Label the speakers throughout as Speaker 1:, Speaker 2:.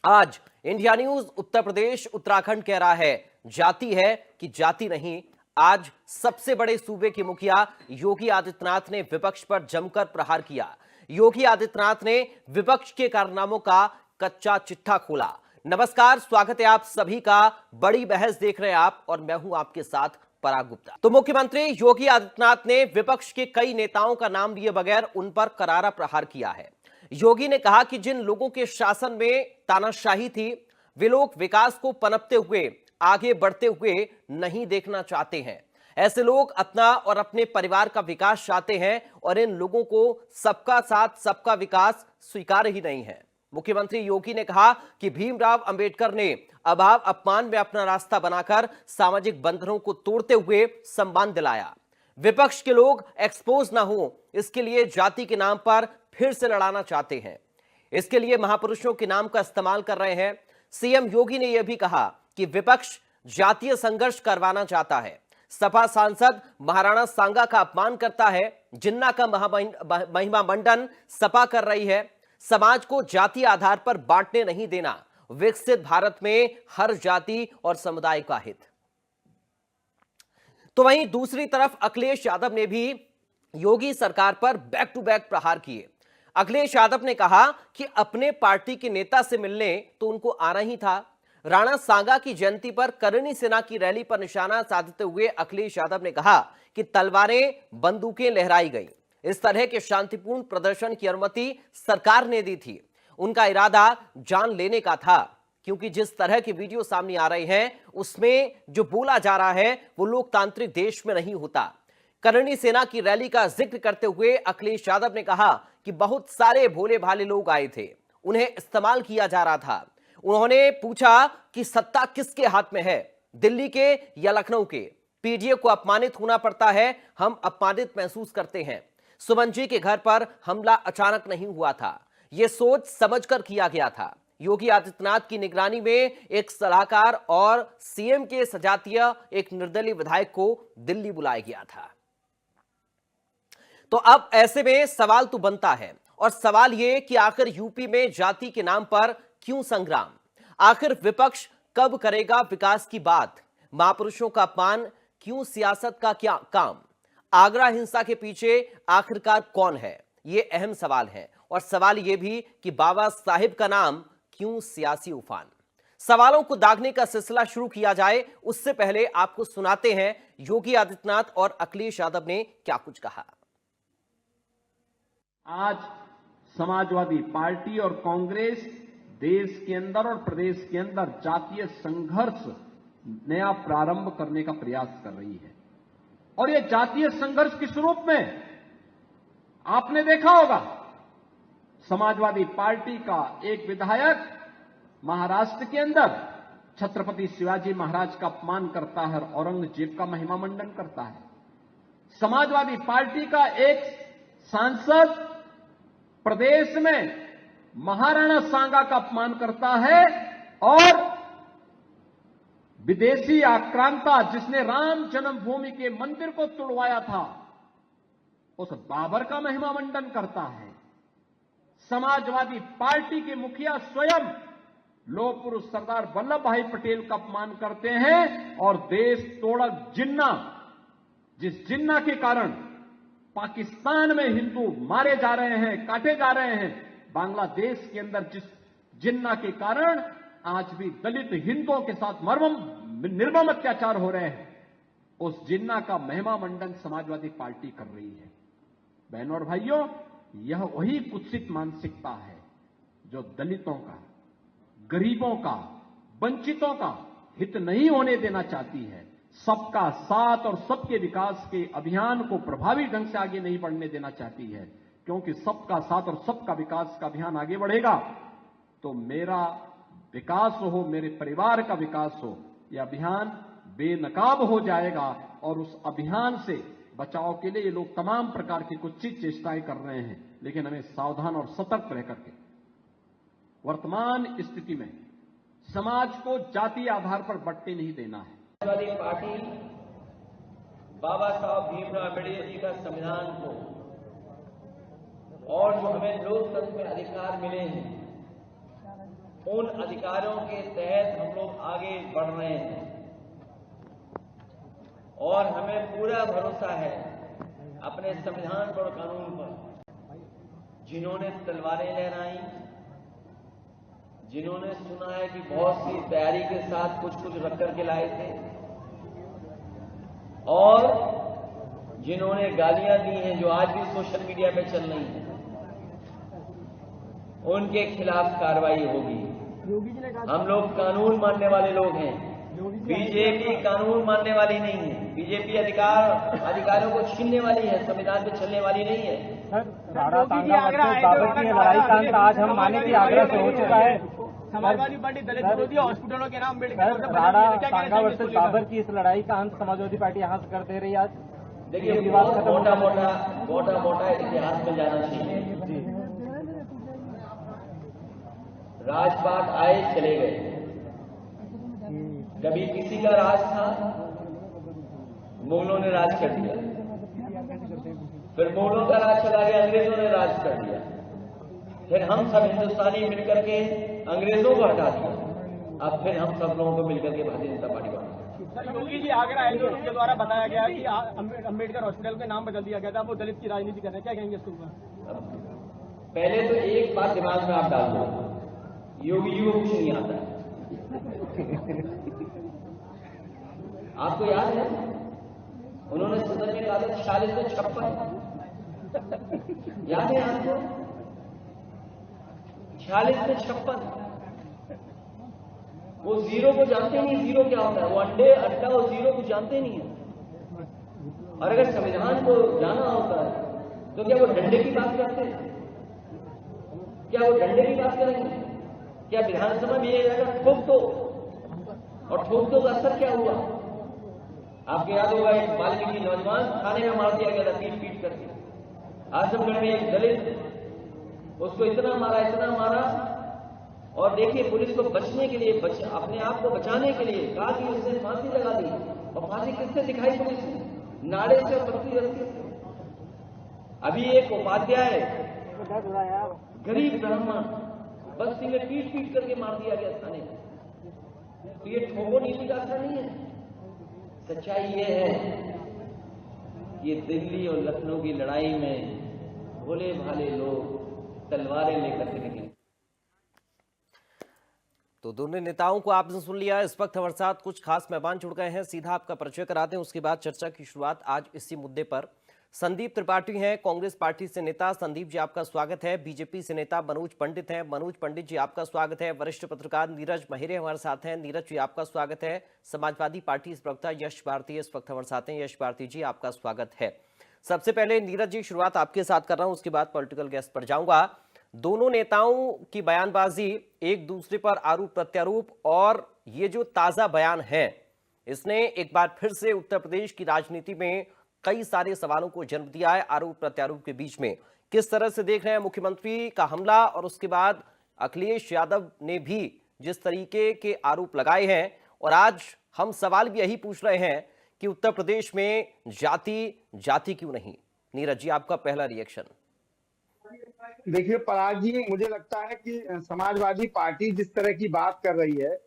Speaker 1: आज India news Uttar Pradesh Uttarakhand कह रहा है जाति है कि जाति नहीं। आज सबसे बड़े सूबे के मुखिया योगी आदित्यनाथ ने विपक्ष पर जमकर प्रहार किया। योगी आदित्यनाथ ने विपक्ष के कारनामों का कच्चा चिट्ठा खोला। नमस्कार, स्वागत है आप सभी का। बड़ी बहस देख रहे हैं आप और मैं हूं आपके साथ पराग गुप्ता। तो मुख्यमंत्री योगी आदित्यनाथ ने विपक्ष के कई नेताओं का नाम लिए बगैर उन पर करारा प्रहार किया है। योगी ने कहा कि जिन लोगों के शासन में तानाशाही थी, वे लोग विकास को पनपते हुए, आगे बढ़ते हुए नहीं देखना चाहते हैं। ऐसे लोग अपना और अपने परिवार का विकास चाहते हैं और इन लोगों को सबका साथ सबका विकास स्वीकार ही नहीं है। मुख्यमंत्री योगी ने कहा कि भीमराव अंबेडकर ने अभाव अपमान में अपना रास्ता बनाकर सामाजिक बंधनों को तोड़ते हुए सम्मान दिलाया। विपक्ष के लोग एक्सपोज ना हो, इसके लिए जाति के नाम पर फिर से लड़ाना चाहते हैं। इसके लिए महापुरुषों के नाम का इस्तेमाल कर रहे हैं। सीएम योगी ने यह भी कहा कि विपक्ष जातीय संघर्ष करवाना चाहता है। सपा सांसद महाराणा सांगा का अपमान करता है। जिन्ना का महिमा मंडन सपा कर रही है। समाज को जाति आधार पर बांटने नहीं देना, विकसित भारत में हर जाति और समुदाय का हित। तो वहीं दूसरी तरफ अखिलेश यादव ने भी योगी सरकार पर बैक टू बैक प्रहार किए। अखिलेश यादव ने कहा कि अपने पार्टी के नेता से मिलने तो उनको आना ही था। राणा सांगा की जयंती पर करणी सेना की रैली पर निशाना साधते हुए अखिलेश यादव ने कहा कि तलवारें बंदूकें लहराई गई। इस तरह के शांतिपूर्ण प्रदर्शन की अनुमति सरकार ने दी थी। उनका इरादा जान लेने का था, क्योंकि जिस तरह के वीडियो सामने आ रहे हैं उसमें जो बोला जा रहा है वो लोकतांत्रिक देश में नहीं होता। करणी सेना की रैली का जिक्र करते हुए अखिलेश यादव ने कहा कि बहुत सारे भोले भाले लोग आए थे, उन्हें इस्तेमाल किया जा रहा था। उन्होंने पूछा कि सत्ता किसके हाथ में है, दिल्ली के या लखनऊ के। पीडीए को अपमानित होना पड़ता है, हम अपमानित महसूस करते हैं। सुमन जी के घर पर हमला अचानक नहीं हुआ था, यह सोच समझकर किया गया था। योगी आदित्यनाथ की निगरानी में एक सलाहकार और सीएम के सजातीय एक निर्दलीय विधायक को दिल्ली बुलाया गया था। तो अब ऐसे में सवाल तो बनता है, और सवाल यह कि आखिर यूपी में जाति के नाम पर क्यों संग्राम? आखिर विपक्ष कब करेगा विकास की बात? महापुरुषों का अपमान क्यों सियासत का क्या काम? आगरा हिंसा के पीछे आखिरकार कौन है? यह अहम सवाल है। और सवाल यह भी कि बाबा साहिब का नाम क्यों सियासी उफान? सवालों को दागने का सिलसिला शुरू किया जाए उससे पहले आपको सुनाते हैं योगी आदित्यनाथ और अखिलेश यादव ने क्या कुछ कहा।
Speaker 2: आज समाजवादी पार्टी और कांग्रेस देश के अंदर और प्रदेश के अंदर जातीय संघर्ष नया प्रारंभ करने का प्रयास कर रही है। और यह जातीय संघर्ष किस रूप में? आपने देखा होगा, समाजवादी पार्टी का एक विधायक महाराष्ट्र के अंदर छत्रपति शिवाजी महाराज का अपमान करता है और औरंगजेब का महिमा मंडन करता है। समाजवादी पार्टी का एक सांसद प्रदेश में महाराणा सांगा का अपमान करता है और विदेशी आक्रांता जिसने राम जन्मभूमि के मंदिर को तोड़वाया था उस बाबर का महिमा मंडन करता है। समाजवादी पार्टी के मुखिया स्वयं लौह पुरुष सरदार वल्लभ भाई पटेल का अपमान करते हैं और देश तोड़क जिन्ना, जिस जिन्ना के कारण पाकिस्तान में हिंदू मारे जा रहे हैं, काटे जा रहे हैं, बांग्लादेश के अंदर जिस जिन्ना के कारण आज भी दलित हिंदुओं के साथ निर्मम अत्याचार हो रहे हैं, उस जिन्ना का महिमा मंडन समाजवादी पार्टी कर रही है। बहनों और भाइयों, यह वही कुत्सित मानसिकता है जो दलितों का, गरीबों का, वंचितों का हित नहीं होने देना चाहती है। सबका साथ और सबके विकास के अभियान को प्रभावी ढंग से आगे नहीं बढ़ने देना चाहती है, क्योंकि सबका साथ और सबका विकास का अभियान आगे बढ़ेगा तो मेरा विकास हो, मेरे परिवार का विकास हो, यह अभियान बेनकाब हो जाएगा। और उस अभियान से बचाव के लिए ये लोग तमाम प्रकार की कुत्सित चेष्टाएं कर रहे हैं, लेकिन हमें सावधान और सतर्क रह करके वर्तमान स्थिति में समाज को जातीय आधार पर बंटने नहीं देना है।
Speaker 3: समाजवादी पार्टी बाबा साहब भीमराव अम्बेडकर जी का संविधान को और जो हमें लोकतंत्र में अधिकार मिले हैं उन अधिकारों के तहत हम लोग आगे बढ़ रहे हैं और हमें पूरा भरोसा है अपने संविधान पर और कानून पर। जिन्होंने तलवारें लहराई, जिन्होंने सुना है कि बहुत सी तैयारी के साथ कुछ कुछ रख करके लाए थे, और जिन्होंने गालियां दी हैं जो आज भी सोशल मीडिया पे चल रही हैं, उनके खिलाफ कार्रवाई होगी। हम लोग कानून मानने वाले लोग हैं, बीजेपी कानून मानने वाली नहीं है। बीजेपी अधिकारों को छीनने वाली है, संविधान पे चलने वाली नहीं है।
Speaker 4: राणा सांगा वर्सेस बाबर की लड़ाई का अंत आज हम माने कि आगरा से हो चुका है।
Speaker 5: समाजवादी पार्टी दलित विरोधी हॉस्पिटलों के नाम अम्बेडकर
Speaker 4: राणा सांगा वर्सेस बाबर की इस लड़ाई का अंत समाजवादी पार्टी यहाँ से कर दे रही है आज।
Speaker 3: देखिए, मोटा मोटा इतिहास में जाना चाहिए। राजपाट आए चले गए, कभी किसी का राज था, मुगलों ने राज कर दिया, फिर मुगलों का राज चला गया, अंग्रेजों ने राज कर दिया, फिर हम सब हिंदुस्तानी मिलकर के अंग्रेजों को हटा दिया, अब फिर हम सब लोगों को मिलकर के भारतीय जनता पार्टी बना।
Speaker 5: योगी जी आगरा आए थे, उसके द्वारा बताया गया कि अम्बेडकर हॉस्पिटल का नाम बदल दिया गया था, वो दलित की राजनीति कर रहे हैं, क्या कहेंगे इसके ऊपर?
Speaker 3: पहले तो एक बात दिमाग में आप डाल दो, योगी जी को कुछ नहीं आता है। आपको याद है उन्होंने सदन में कहा था 46 में 56, याद है आपको? 46 में 56। वो जीरो को जानते नहीं, जीरो क्या होता है, वो अंडा और जीरो को जानते नहीं है। और अगर संविधान को जाना होता है तो क्या वो डंडे की बात करते हैं? क्या वो डंडे की बात करेंगे? क्या विधानसभा में ये अगर ठोक दो, और ठोक दो का असर क्या हुआ? आपको याद होगा एक वाल्मीकि नौजवान थाने में मार दिया गया था, पीट करके। आजमगढ़ में एक दलित, उसको इतना मारा, और देखिए पुलिस को बचने के लिए, अपने आप को बचाने के लिए कहा कि उसने फांसी लगा दी, और फांसी किससे दिखाई पुलिस ने? नारे से और पत्ती रस्सी से। अभी एक उपाध्याय, गरीब ब्राह्मण, बस्ती में पीट करके मार दिया गया थाने में। तो ये ठोको नीति का असर नहीं है। सच्चाई ये है कि दिल्ली और लखनऊ की लड़ाई में भोले भाले लोग तलवारें लेकर के निकले।
Speaker 1: तो दोनों नेताओं को आपने सुन लिया। इस वक्त हमारे साथ कुछ खास मेहमान जुड़ गए हैं, सीधा आपका परिचय कराते हैं, उसके बाद चर्चा की शुरुआत आज इसी मुद्दे पर। संदीप त्रिपाठी हैं, कांग्रेस पार्टी से नेता। संदीप जी आपका स्वागत है। बीजेपी से नेता मनोज पंडित हैं। मनोज पंडित जी आपका स्वागत है। वरिष्ठ पत्रकार नीरज महिरे हमारे साथ हैं। नीरज जी आपका स्वागत है। समाजवादी पार्टी प्रवक्ता यश भारती इस वक्त हमारे साथ हैं। यश भारती जी आपका स्वागत है। सबसे पहले नीरज जी शुरुआत आपके साथ कर रहा हूं, उसके बाद पॉलिटिकल गेस्ट पर जाऊंगा। दोनों नेताओं की बयानबाजी, एक दूसरे पर आरोप प्रत्यारोप, और ये जो ताजा बयान है इसने एक बार फिर से उत्तर प्रदेश की राजनीति में कई सारे सवालों को जन्म दिया है। आरोप प्रत्यारोप के बीच में किस तरह से देख रहे हैं मुख्यमंत्री का हमला, और उसके बाद अखिलेश यादव ने भी जिस तरीके के आरोप लगाए हैं, और आज हम सवाल भी यही पूछ रहे हैं कि उत्तर प्रदेश में जाति क्यों नहीं? नीरज जी आपका पहला रिएक्शन।
Speaker 6: देखिए पराग जी, मुझे लगता है कि समाजवादी पार्टी जिस तरह की बात कर रही है,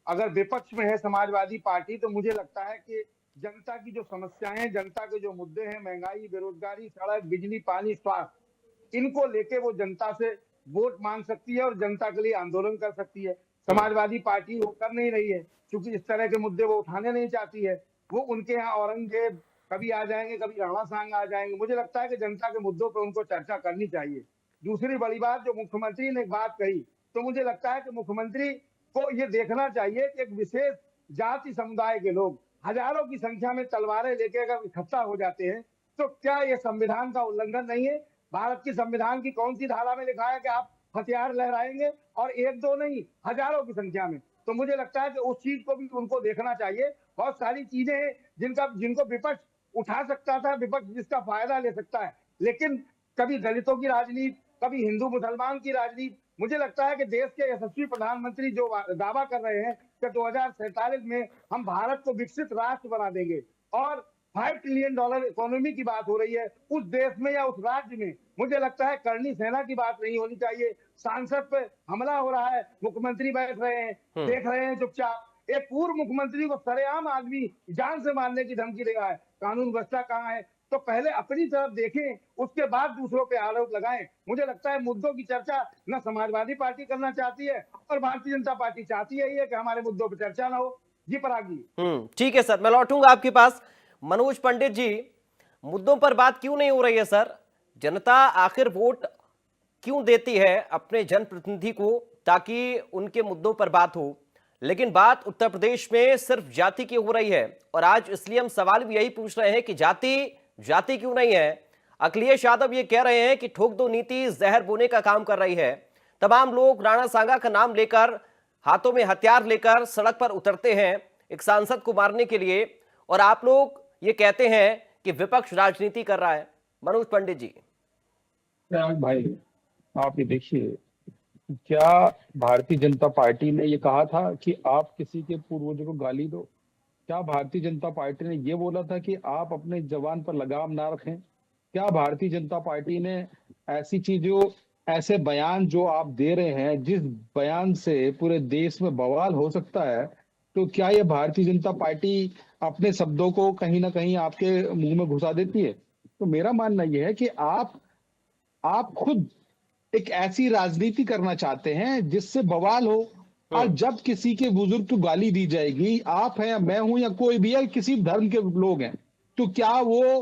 Speaker 6: अगर विपक्ष में है समाजवादी पार्टी, तो मुझे लगता है कि जनता की जो समस्याएं, जनता के जो मुद्दे हैं, महंगाई, बेरोजगारी, सड़क, बिजली, पानी, स्वास्थ्य, इनको लेके वो जनता से वोट मांग सकती है और जनता के लिए आंदोलन कर सकती है। समाजवादी पार्टी वो कर नहीं रही है, क्योंकि इस तरह के मुद्दे वो उठाने नहीं चाहती है। वो उनके यहाँ औरंगजेब कभी आ जाएंगे, कभी राणा सांगा आ जाएंगे। मुझे लगता है कि जनता के मुद्दों पर उनको चर्चा करनी चाहिए। दूसरी बड़ी बात, जो मुख्यमंत्री ने बात कही, तो मुझे लगता है कि मुख्यमंत्री को ये देखना चाहिए कि एक विशेष जाति समुदाय के लोग हजारों की संख्या में तलवारें लेके अगर इकट्ठा हो जाते हैं, तो क्या ये संविधान का उल्लंघन नहीं है? भारत की संविधान की कौन सी धारा में लिखा है कि आप हथियार लहराएंगे, और एक दो नहीं, हजारों की संख्या में? तो मुझे लगता है कि उस चीज को भी उनको देखना चाहिए। बहुत सारी चीजें हैं जिनको विपक्ष उठा सकता था, विपक्ष जिसका फायदा ले सकता है, लेकिन कभी दलितों की राजनीति, कभी हिंदू मुसलमान की राजनीति। मुझे लगता है कि देश के यशस्वी प्रधानमंत्री जो दावा कर रहे हैं कि 2047 में हम भारत को विकसित राष्ट्र बना देंगे, और $5 ट्रिलियन इकोनॉमी की बात हो रही है, उस देश में या उस राज्य में मुझे लगता है करनी सेना की बात नहीं होनी चाहिए। सांसद पे हमला हो रहा है, मुख्यमंत्री बैठ रहे हैं, देख रहे हैं चुपचाप। एक पूर्व मुख्यमंत्री को सरेआम आदमी जान से मारने की धमकी दे रहा है। कानून व्यवस्था कहाँ है? तो पहले अपनी तरफ देखें, उसके बाद दूसरों पे आरोप लगाएं। मुझे लगता है मुद्दों की चर्चा न समाजवादी पार्टी करना चाहती है और भारतीय जनता पार्टी चाहती है ये कि हमारे मुद्दों पर चर्चा ना हो। जी पराग जी।
Speaker 1: ठीक है सर, मैं लौटूंगा आपके पास। मनोज पंडित जी, मुद्दों पर बात क्यों नहीं हो रही है सर? जनता आखिर वोट क्यों देती है अपने जनप्रतिनिधि को, ताकि उनके मुद्दों पर बात हो, लेकिन बात उत्तर प्रदेश में सिर्फ जाति की हो रही है। और आज इसलिए हम सवाल भी यही पूछ रहे हैं कि जाति क्यों नहीं है। अखिलेश यादव ये कह रहे हैं कि ठोक दो नीति जहर बोने का काम कर रही है। तमाम लोग राणा सांगा का नाम लेकर, हाथों में हथियार लेकर सड़क पर उतरते हैं एक सांसद को मारने के लिए, और आप लोग ये कहते हैं कि विपक्ष राजनीति कर रहा है। मनोज पंडित जी।
Speaker 7: भाई आप ये देखिए, क्या भारतीय जनता पार्टी ने ये कहा था कि आप किसी के पूर्वजों को गाली दो? क्या भारतीय जनता पार्टी ने ये बोला था कि आप अपने जवान पर लगाम ना रखें? क्या भारतीय जनता पार्टी ने ऐसी चीजों, ऐसे बयान जो आप दे रहे हैं, जिस बयान से पूरे देश में बवाल हो सकता है, तो क्या ये भारतीय जनता पार्टी अपने शब्दों को कहीं ना कहीं आपके मुंह में घुसा देती है? तो मेरा मानना यह है कि आप खुद एक ऐसी राजनीति करना चाहते हैं जिससे बवाल हो, और जब किसी के बुजुर्ग को गाली दी जाएगी, आप हैं या मैं हूं या कोई भी है, किसी धर्म के लोग हैं, तो क्या वो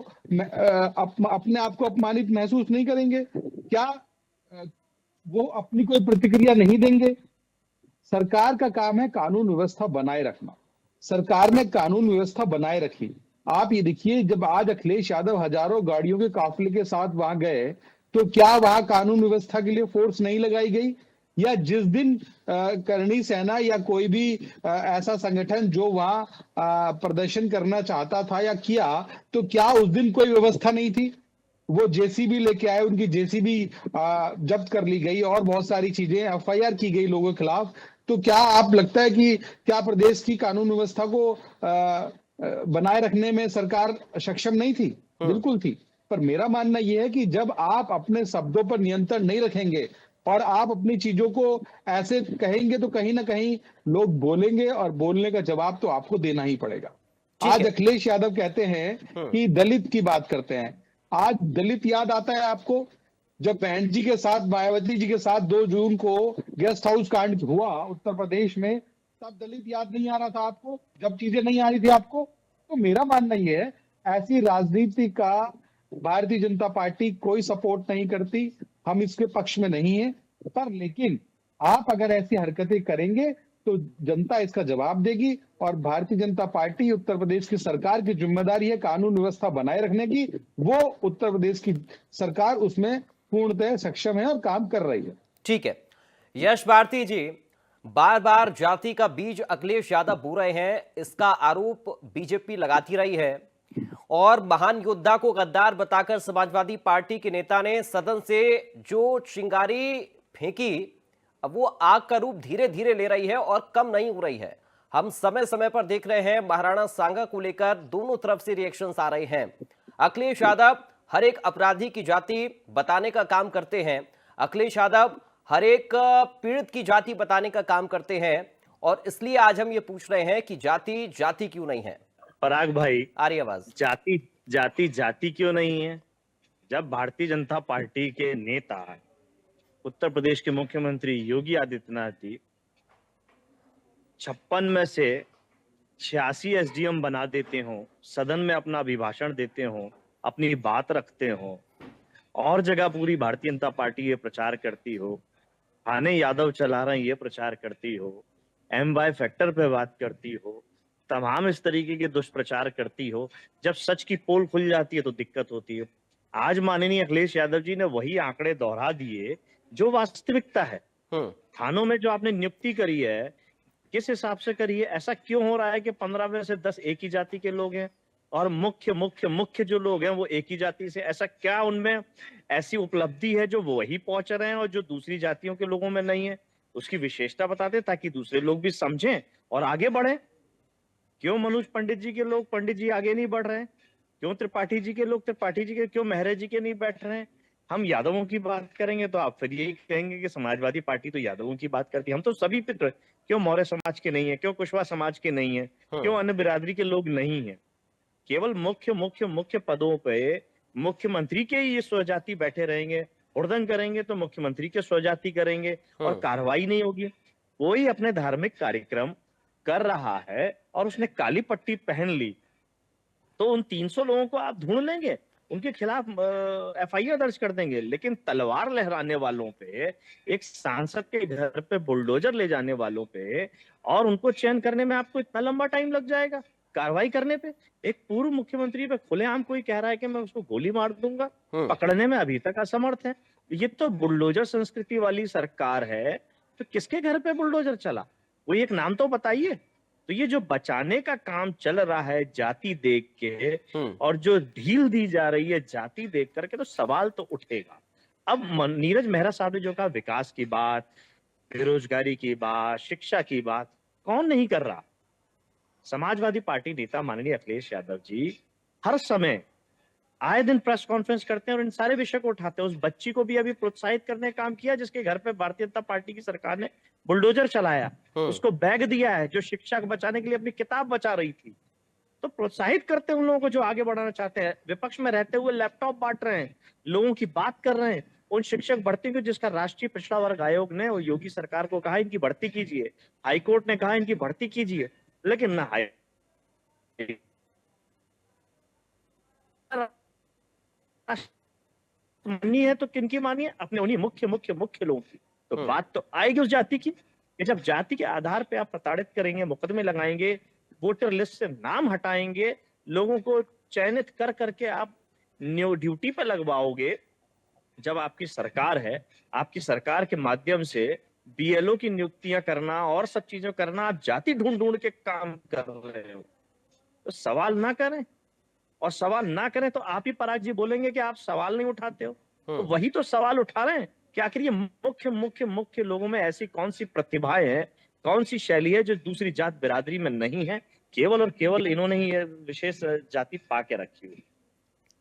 Speaker 7: अपने आप को अपमानित महसूस नहीं करेंगे? क्या वो अपनी कोई प्रतिक्रिया नहीं देंगे? सरकार का काम है कानून व्यवस्था बनाए रखना। सरकार ने कानून व्यवस्था बनाए रखी। आप ये देखिए, जब आज अखिलेश यादव हजारों गाड़ियों के काफिले के साथ वहां गए, तो क्या वहां कानून व्यवस्था के लिए फोर्स नहीं लगाई गई? या जिस दिन करणी सेना या कोई भी ऐसा संगठन जो वहां प्रदर्शन करना चाहता था या किया, तो क्या उस दिन कोई व्यवस्था नहीं थी? वो जेसीबी लेके आए, उनकी जेसीबी जब्त कर ली गई और बहुत सारी चीजें, एफआईआर की गई लोगों के खिलाफ। तो क्या आप लगता है कि क्या प्रदेश की कानून व्यवस्था को बनाए रखने में सरकार सक्षम नहीं थी? बिल्कुल थी। पर मेरा मानना यह है कि जब आप अपने शब्दों पर नियंत्रण नहीं रखेंगे और आप अपनी चीजों को ऐसे कहेंगे, तो कहीं ना कहीं लोग बोलेंगे और बोलने का जवाब तो आपको देना ही पड़ेगा। आज अखिलेश यादव कहते हैं कि दलित की बात करते हैं। आज दलित याद आता है आपको? जब बहन जी के साथ, मायावती जी के साथ 2 जून को गेस्ट हाउस कांड हुआ उत्तर प्रदेश में, तब दलित याद नहीं आ रहा था आपको? जब चीजें नहीं आ रही थी आपको? तो मेरा मानना यह है, ऐसी राजनीति का भारतीय जनता पार्टी कोई सपोर्ट नहीं करती, हम इसके पक्ष में नहीं है। पर लेकिन आप अगर ऐसी हरकतें करेंगे तो जनता इसका जवाब देगी, और भारतीय जनता पार्टी, उत्तर प्रदेश की सरकार की जिम्मेदारी है कानून व्यवस्था बनाए रखने की। वो उत्तर प्रदेश की सरकार उसमें पूर्णतः सक्षम है और काम कर रही है।
Speaker 1: ठीक है यश भारती जी, बार बार जाति का बीज अखिलेश यादव बो रहे हैं, इसका आरोप बीजेपी लगाती रही है, और महान योद्धा को गद्दार बताकर समाजवादी पार्टी के नेता ने सदन से जो चिंगारी फेंकी, अब वो आग का रूप धीरे धीरे ले रही है और कम नहीं हो रही है। हम समय समय पर देख रहे हैं महाराणा सांगा को लेकर दोनों तरफ से रिएक्शंस आ रहे हैं। अखिलेश यादव हर एक अपराधी की जाति बताने का काम करते हैं, अखिलेश यादव हर एक पीड़ित की जाति बताने का काम करते हैं, और इसलिए आज हम ये पूछ रहे हैं कि जाति क्यों नहीं है।
Speaker 8: पराग भाई,
Speaker 1: आ रही आवाज?
Speaker 8: जाति क्यों नहीं है? जब भारतीय जनता पार्टी के नेता, उत्तर प्रदेश के मुख्यमंत्री योगी आदित्यनाथ जी 56 में से 86 एसडीएम बना देते हो, सदन में अपना अभिभाषण देते हो, अपनी बात रखते हो, और जगह पूरी भारतीय जनता पार्टी ये प्रचार करती हो, थाने यादव चला रहे हैं ये प्रचार करती हो, MY फैक्टर पे बात करती हो, तमाम इस तरीके के दुष्प्रचार करती हो, जब सच की पोल खुल जाती है तो दिक्कत होती है। आज माननीय अखिलेश यादव जी ने वही आंकड़े दोहरा दिए जो वास्तविकता है। थानों में जो आपने नियुक्ति करी है, किस हिसाब से करी है? ऐसा क्यों हो रहा है कि 15 में से 10 एक ही जाति के लोग हैं, और मुख्य जो लोग हैं वो एक ही जाति से? ऐसा क्या उनमें ऐसी उपलब्धि है जो वो वही पहुंच रहे हैं और जो दूसरी जातियों के लोगों में नहीं है? उसकी विशेषता बताते ताकि दूसरे लोग भी समझें और आगे बढ़े। क्यों मनोज पंडित जी के लोग, पंडित जी आगे नहीं बढ़ रहे हैं? क्यों त्रिपाठी जी के लोग त्रिपाठी जी के, क्यों मेहरा जी के नहीं बैठ रहे हैं? हम यादवों की बात करेंगे तो आप फिर यही कहेंगे कि समाजवादी पार्टी तो यादवों की बात करती है। हम तो सभी पित्र, क्यों मौर्य समाज के नहीं है, क्यों कुशवाहा समाज के नहीं है, क्यों अन्य बिरादरी के लोग नहीं है? केवल मुख्य मुख्य मुख्य पदों पे मुख्यमंत्री के ही ये स्वजाति बैठे रहेंगे, हुड़दंग करेंगे तो मुख्यमंत्री के स्वजाति करेंगे और कार्रवाई नहीं होगी। कोई अपने धार्मिक कार्यक्रम कर रहा है और उसने काली पट्टी पहन ली, तो उन 300 लोगों को आप ढूंढ लेंगे, उनके खिलाफ एफआईआर दर्ज कर देंगे। लेकिन तलवार लहराने वालों पे, एक सांसद के घर पे बुलडोजर ले जाने वालों पे और उनको चयन करने में आपको इतना लंबा टाइम लग जाएगा कार्रवाई करने पे? एक पूर्व मुख्यमंत्री पे खुलेआम कोई कह रहा है कि मैं उसको गोली मार दूंगा, पकड़ने में अभी तक असमर्थ है। ये तो बुलडोजर संस्कृति वाली सरकार है, तो किसके घर पे बुलडोजर चला? कोई एक नाम तो बताइए। तो ये जो बचाने का काम चल रहा है जाति देख के और जो ढील दी जा रही है जाति देख करके, तो सवाल तो उठेगा। अब नीरज मेहरा साहब ने जो कहा, विकास की बात, बेरोजगारी की बात, शिक्षा की बात, कौन नहीं कर रहा? समाजवादी पार्टी नेता माननीय अखिलेश यादव जी हर समय आए दिन प्रेस कॉन्फ्रेंस करते हैं और इन सारे विषय को उठाते हैं। उस बच्ची को भी अभी प्रोत्साहित करने का काम किया जिसके घर पे भारतीय जनता पार्टी की सरकार ने बुलडोजर चलाया, उसको बैग दिया है, जो शिक्षा को बचाने के लिए अपनी किताब बचा रही थी। तो प्रोत्साहित करते हैं उन लोगों को जो आगे बढ़ाना चाहते हैं। विपक्ष में रहते हुए लैपटॉप बांट रहे हैं, लोगों की बात कर रहे हैं। उन शिक्षक भर्ती को जिसका राष्ट्रीय पिछड़ा वर्ग आयोग ने और योगी सरकार को कहा इनकी भर्ती कीजिए, हाईकोर्ट ने कहा इनकी भर्ती कीजिए, लेकिन ना माननी है तो किनकी मानिए? अपने उन्हीं मुख्य मुख्य मुख्य लोगों की। तो बात तो आएगी उस जाति की कि जब जाति के आधार पे आप प्रताड़ित करेंगे, मुकदमे लगाएंगे, वोटर लिस्ट से नाम हटाएंगे, लोगों को चयनित कर करके आप न्यू ड्यूटी पे लगवाओगे। जब आपकी सरकार है, आपकी सरकार के माध्यम से बीएलओ की नियुक्तियां करना और सब चीजें करना, आप जाति ढूंढ ढूंढ के काम कर रहे हो, तो सवाल ना करें। और सवाल ना करें तो आप ही पराग जी बोलेंगे कि आप सवाल नहीं उठाते हो। तो वही तो सवाल उठा रहे हैं कि आखिर ये मुख्य मुख्य मुख्य लोगों में ऐसी कौन सी प्रतिभाएं हैं, कौन सी शैली है जो दूसरी जात बिरादरी में नहीं है? केवल और केवल इन्होंने ही ये विशेष जाति पाके रखी हुई।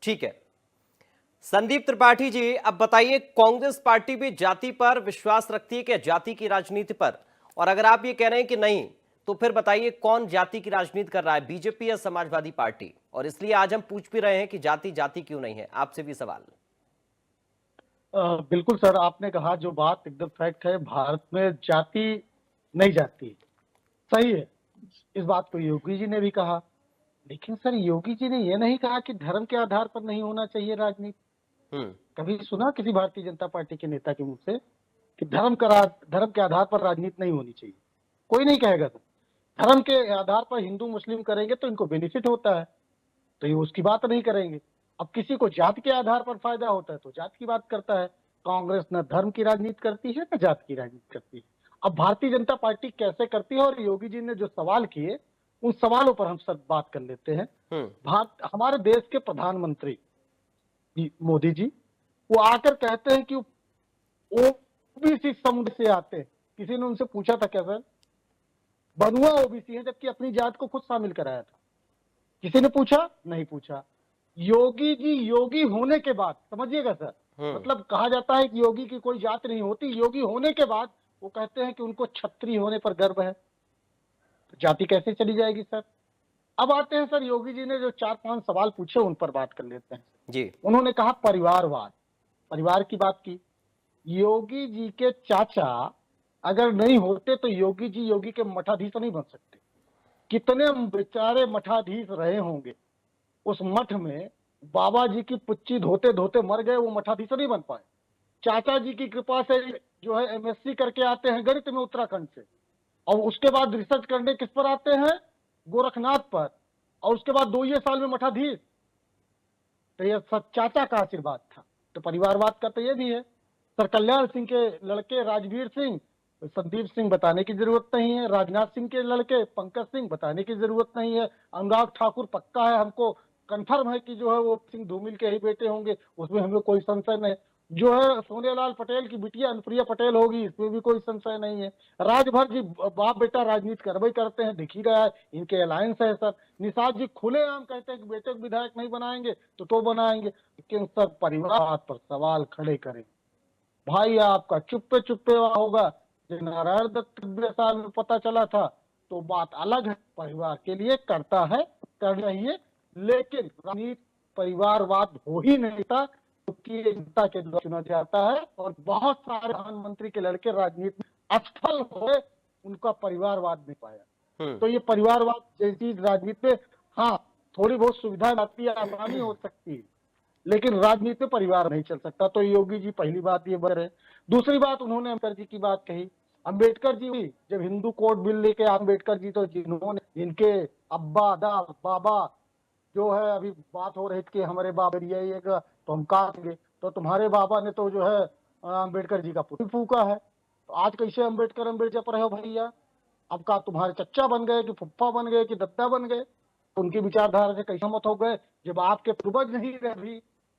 Speaker 1: ठीक है संदीप त्रिपाठी जी, अब बताइए, कांग्रेस पार्टी भी जाति पर विश्वास रखती है कि जाति की राजनीति पर? और अगर आप ये कह रहे हैं कि नहीं, तो फिर बताइए कौन जाति की राजनीति कर रहा है, बीजेपी या समाजवादी पार्टी? और इसलिए आज हम पूछ भी रहे हैं कि जाति जाति क्यों नहीं है, आपसे भी सवाल।
Speaker 9: बिल्कुल सर, आपने कहा जो बात एकदम फैक्ट है, भारत में जाति नहीं जाती, सही है। इस बात को योगी जी ने भी कहा, लेकिन सर योगी जी ने यह नहीं कहा कि धर्म के आधार पर नहीं होना चाहिए राजनीति। कभी सुना किसी भारतीय जनता पार्टी के नेता के मुंह से कि धर्म के आधार पर राजनीति नहीं होनी चाहिए? कोई नहीं कहेगा। तो धर्म के आधार पर हिंदू मुस्लिम करेंगे तो इनको बेनिफिट होता है, तो ये उसकी बात नहीं करेंगे। अब किसी को जाति के आधार पर फायदा होता है तो जात की बात करता है। कांग्रेस न धर्म की राजनीति करती है न जात की राजनीति करती है। अब भारतीय जनता पार्टी कैसे करती है, और योगी जी ने जो सवाल किए उन सवालों पर हम सब बात कर लेते हैं। हमारे देश के प्रधानमंत्री मोदी जी, वो आकर कहते हैं कि ओबीसी समुदाय से आते हैं। किसी ने उनसे पूछा था क्या सर, बनुआ ओबीसी है, जबकि अपनी जात को खुद शामिल कराया था? किसी ने पूछा? नहीं पूछा। योगी जी योगी होने के बाद, समझिएगा सर, मतलब कहा जाता है कि योगी की कोई जात नहीं होती, योगी होने के बाद वो कहते हैं कि उनको क्षत्रिय होने पर गर्व है। तो जाति कैसे चली जाएगी सर? अब आते हैं सर, योगी जी ने जो 4-5 सवाल पूछे उन पर बात कर लेते हैं
Speaker 1: जी।
Speaker 9: उन्होंने कहा परिवारवाद, परिवार की बात की। योगी जी के चाचा अगर नहीं होते तो योगी जी योगी के मठाधीश नहीं बन सकते। कितने बेचारे मठाधीश रहे होंगे उस मठ में, बाबा जी की पुच्ची धोते धोते मर गए, वो मठाधीश नहीं बन पाए। चाचा जी की कृपा से जो है एमएससी करके आते हैं गणित में उत्तराखंड से, और उसके बाद रिसर्च करने किस पर आते हैं? गोरखनाथ पर, और उसके बाद 2 साल में मठाधीश। तो यह सब चाचा का आशीर्वाद था। तो परिवारवाद का तो ये भी है सर। कल्याण सिंह के लड़के राजवीर सिंह, संदीप सिंह बताने की जरूरत नहीं है। राजनाथ सिंह के लड़के पंकज सिंह बताने की जरूरत नहीं है। अनुराग ठाकुर पक्का है, हमको कंफर्म है कि जो है वो सिंह धूमिल के ही बेटे होंगे, उसमें हमें कोई संशय नहीं। जो है सोनेलाल पटेल की बिटिया अनुप्रिया पटेल होगी, इसमें भी कोई संशय नहीं है। राजभर जी बाप बेटा राजनीति करबे करते हैं, दिख ही गया है, इनके अलायंस है सर। निषाद जी खुलेआम कहते हैं कि बेटे को विधायक नहीं बनाएंगे तो बनाएंगे, लेकिन सर परिवार पर सवाल खड़े करें। भाई आपका चुप्पे चुप्पे होगा, जब नारायण दत्त 90 साल में पता चला था तो बात अलग है, परिवार के लिए करता है, करना ही है, लेकिन राजनीति परिवारवाद हो ही नहीं था, क्योंकि जनता के द्वारा चुना जाता है और बहुत सारे प्रधानमंत्री के लड़के राजनीति में असफल हुए, उनका परिवारवाद नहीं पाया। तो ये परिवारवाद जैसी राजनीति में हाँ थोड़ी बहुत सुविधा आती है, आसानी हो सकती है, लेकिन राजनीति में परिवार नहीं चल सकता। तो योगी जी पहली बात ये बर है। दूसरी बात उन्होंने अम्बेडकर जी की बात कही। अम्बेडकर जी जब हिंदू कोड बिल लेके अम्बेडकर जी तो जिन्होंने इनके अब्बा दा बाबा जो है, अभी बात हो रही थी कि हमारे बाबा ये तो हम काटेंगे, तो तुम्हारे बाबा ने तो जो है अम्बेडकर जी का पुतला फूका है, तो आज कैसे अम्बेडकर अम्बेडकर पर है भैया? अब का तुम्हारे चच्चा बन गए कि फुफ्फा बन गए कि दद्दा बन गए? उनकी विचारधारा से कैसे मत हो गए जब आपके पूर्वज नहीं रहे भी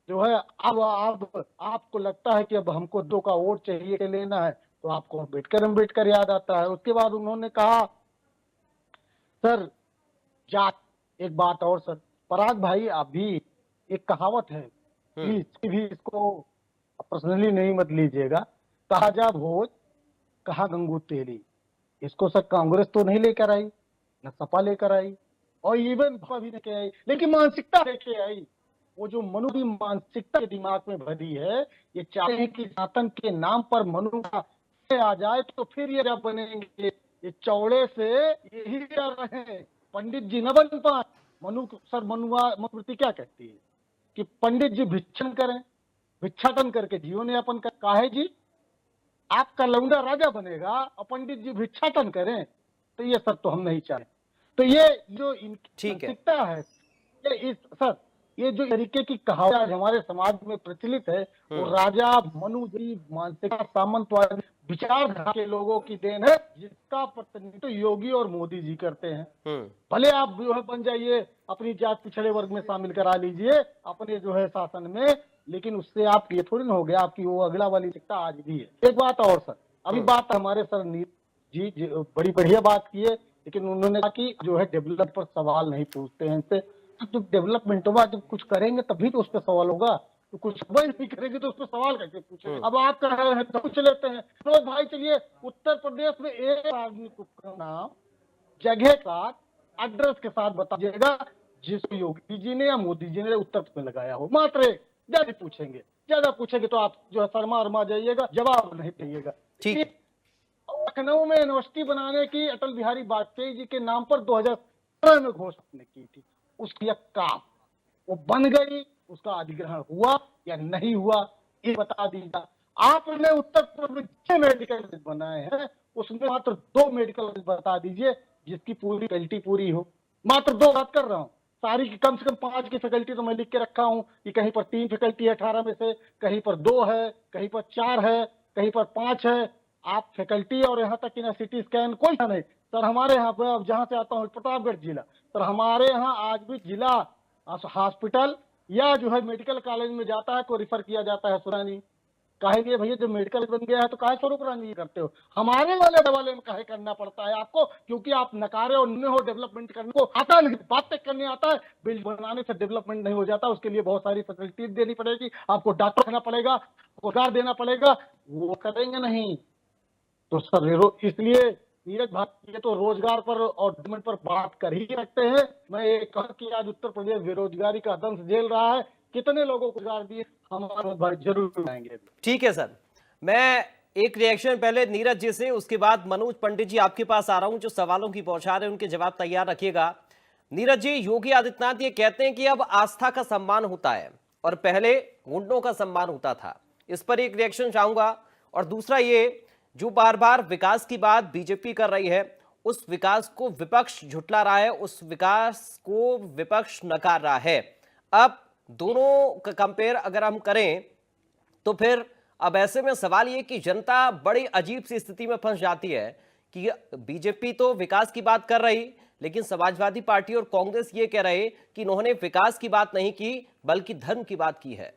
Speaker 9: जो है। अब आपको लगता है कि अब हमको 2 का वोट चाहिए लेना है, तो आपको अम्बेडकर अम्बेडकर याद आता है। उसके बाद उन्होंने कहा सर जात, एक बात और सर, पराग भाई अभी एक कहावत है, इसको पर्सनली नहीं मत लीजिएगा, कहा जा भोज कहा गंगू तेली। इसको सर कांग्रेस तो नहीं लेकर आई, न सपा लेकर आई, और इवन भाजपा भी लेके आई, लेकिन मानसिकता लेके आई। वो जो मनु की मानसिकता के दिमाग में भरी है, ये चाहते हैं कि सनातन के नाम पर मनु का आ जाए तो फिर ये जब बनेंगे, ये चौड़े से यही कर रहे हैं, पंडित जी न बन पाए। मनु सर मनुस्मृति क्या कहती है कि पंडित जी भिक्षण करें, भिक्षाटन करके जीवन यापन कर। काहे जी आपका लौंडा राजा बनेगा और पंडित जी भिक्षाटन करें, तो ये सर तो हम नहीं चाहते। तो ये जो इनकी मानसिकता है, ये इस सर ये जो तरीके की कहावत हमारे समाज में प्रचलित है, वो राजा मनु जी मानसिकता सामंतवादी विचारधारा के लोगों की देन है, जिसका प्रतिनिधित्व योगी और मोदी जी करते हैं। भले आप जो है बन जाइए, अपनी जात पिछड़े वर्ग में शामिल करा लीजिए अपने जो है शासन में, लेकिन उससे आप ये थोड़ी ना हो गया, आपकी वो अगला वाली शिक्षा आज भी है। एक बात और सर, अभी बात हमारे सर जी बड़ी बढ़िया बात की है, लेकिन उन्होंने कहा कि जो है डेवलप पर सवाल नहीं पूछते हैं इनसे। तो डेवलपमेंट होगा, जब कुछ करेंगे तभी तो उस पर सवाल होगा, तो कुछ नहीं करेंगे तो उस पर सवाल कैसे पूछेंगे? अब आप कह रहे हैं तो पूछ लेते हैं। तो भाई चलिए, उत्तर प्रदेश में एक राजनीतिक का नाम जगह का एड्रेस के साथ बताइएगा जिसको योगी जी ने या मोदी जी ने उत्तर में लगाया हो, मात्र एक। ज्यादा पूछेंगे तो आप जो है शर्मा उर्मा जाइएगा, जवाब नहीं देइएगा।
Speaker 1: ठीक।
Speaker 9: लखनऊ में यूनिवर्सिटी बनाने की अटल बिहारी वाजपेयी जी के नाम पर 2017 में घोषणा की थी, उसकी काम वो बन गई, उसका अधिग्रहण हुआ या नहीं हुआ ये बता दीजिए। आपने उत्तर प्रदेश में मेडिकल कॉलेज बनाए हैं, उसमें मात्र 2 मेडिकल कॉलेज बता दीजिए जिसकी पूरी फैकल्टी पूरी हो। मात्र 2 बात कर रहा हूँ, सारी की कम से कम 5 की फैकल्टी तो मैं लिख के रखा हूँ कि कहीं पर 3 फैकल्टी है 18 में से, कहीं पर 2 है, कहीं पर 4 है, कहीं पर 5 है। आप फैकल्टी और यहाँ तक कि ना सिटी स्कैन कोई नहीं सर। हमारे यहाँ पे अब जहाँ से आता हूँ प्रतापगढ़ जिला, सर हमारे यहाँ आज भी जिला हॉस्पिटल या जो है मेडिकल कॉलेज में जाता है तो रिफर किया जाता है सुरानी। कहेंगे भैया जब मेडिकल बन गया है तो काहे स्वरूप रानी करते हो? हमारे वाले में काहे करना पड़ता है आपको? क्योंकि आप नकारे और न हो डेवलपमेंट करने को आता नहीं, बातें करने आता है, बिल बनाने से डेवलपमेंट नहीं हो जाता। उसके लिए बहुत सारी फैसिलिटीज देनी पड़ेगी, आपको डॉक्टर रखना पड़ेगा, रोजगार देना पड़ेगा, वो करेंगे नहीं। तो सर इसलिए नीरज भाई ये तो रोजगार पर और डेवलपमेंट पर बात कर ही रखते हैं। मैं ये कह कि आज उत्तर प्रदेश बेरोजगारी का दंश झेल रहा है, कितने लोगों को रोजगार दिए हमारे भाई जरूर आएंगे। ठीक
Speaker 1: है सर, मैं एक रिएक्शन पहले नीरज जी से, उसके बाद मनोज पंडित जी आपके पास आ रहा हूं जो सवालों की बौछार है, उनके जवाब तैयार रखिएगा। नीरज जी, योगी आदित्यनाथ ये कहते हैं कि अब आस्था का सम्मान होता है और पहले गुंडों का सम्मान होता था, इस पर एक रिएक्शन चाहूंगा। और दूसरा ये जो बार बार विकास की बात बीजेपी कर रही है, उस विकास को विपक्ष झुटला रहा है, उस विकास को विपक्ष नकार रहा है। अब दोनों का कंपेयर अगर हम करें तो फिर अब ऐसे में सवाल ये कि जनता बड़ी अजीब सी स्थिति में फंस जाती है कि बीजेपी तो विकास की बात कर रही, लेकिन समाजवादी पार्टी और कांग्रेस ये कह रहे कि इन्होंने विकास की बात नहीं की बल्कि धर्म की बात की है।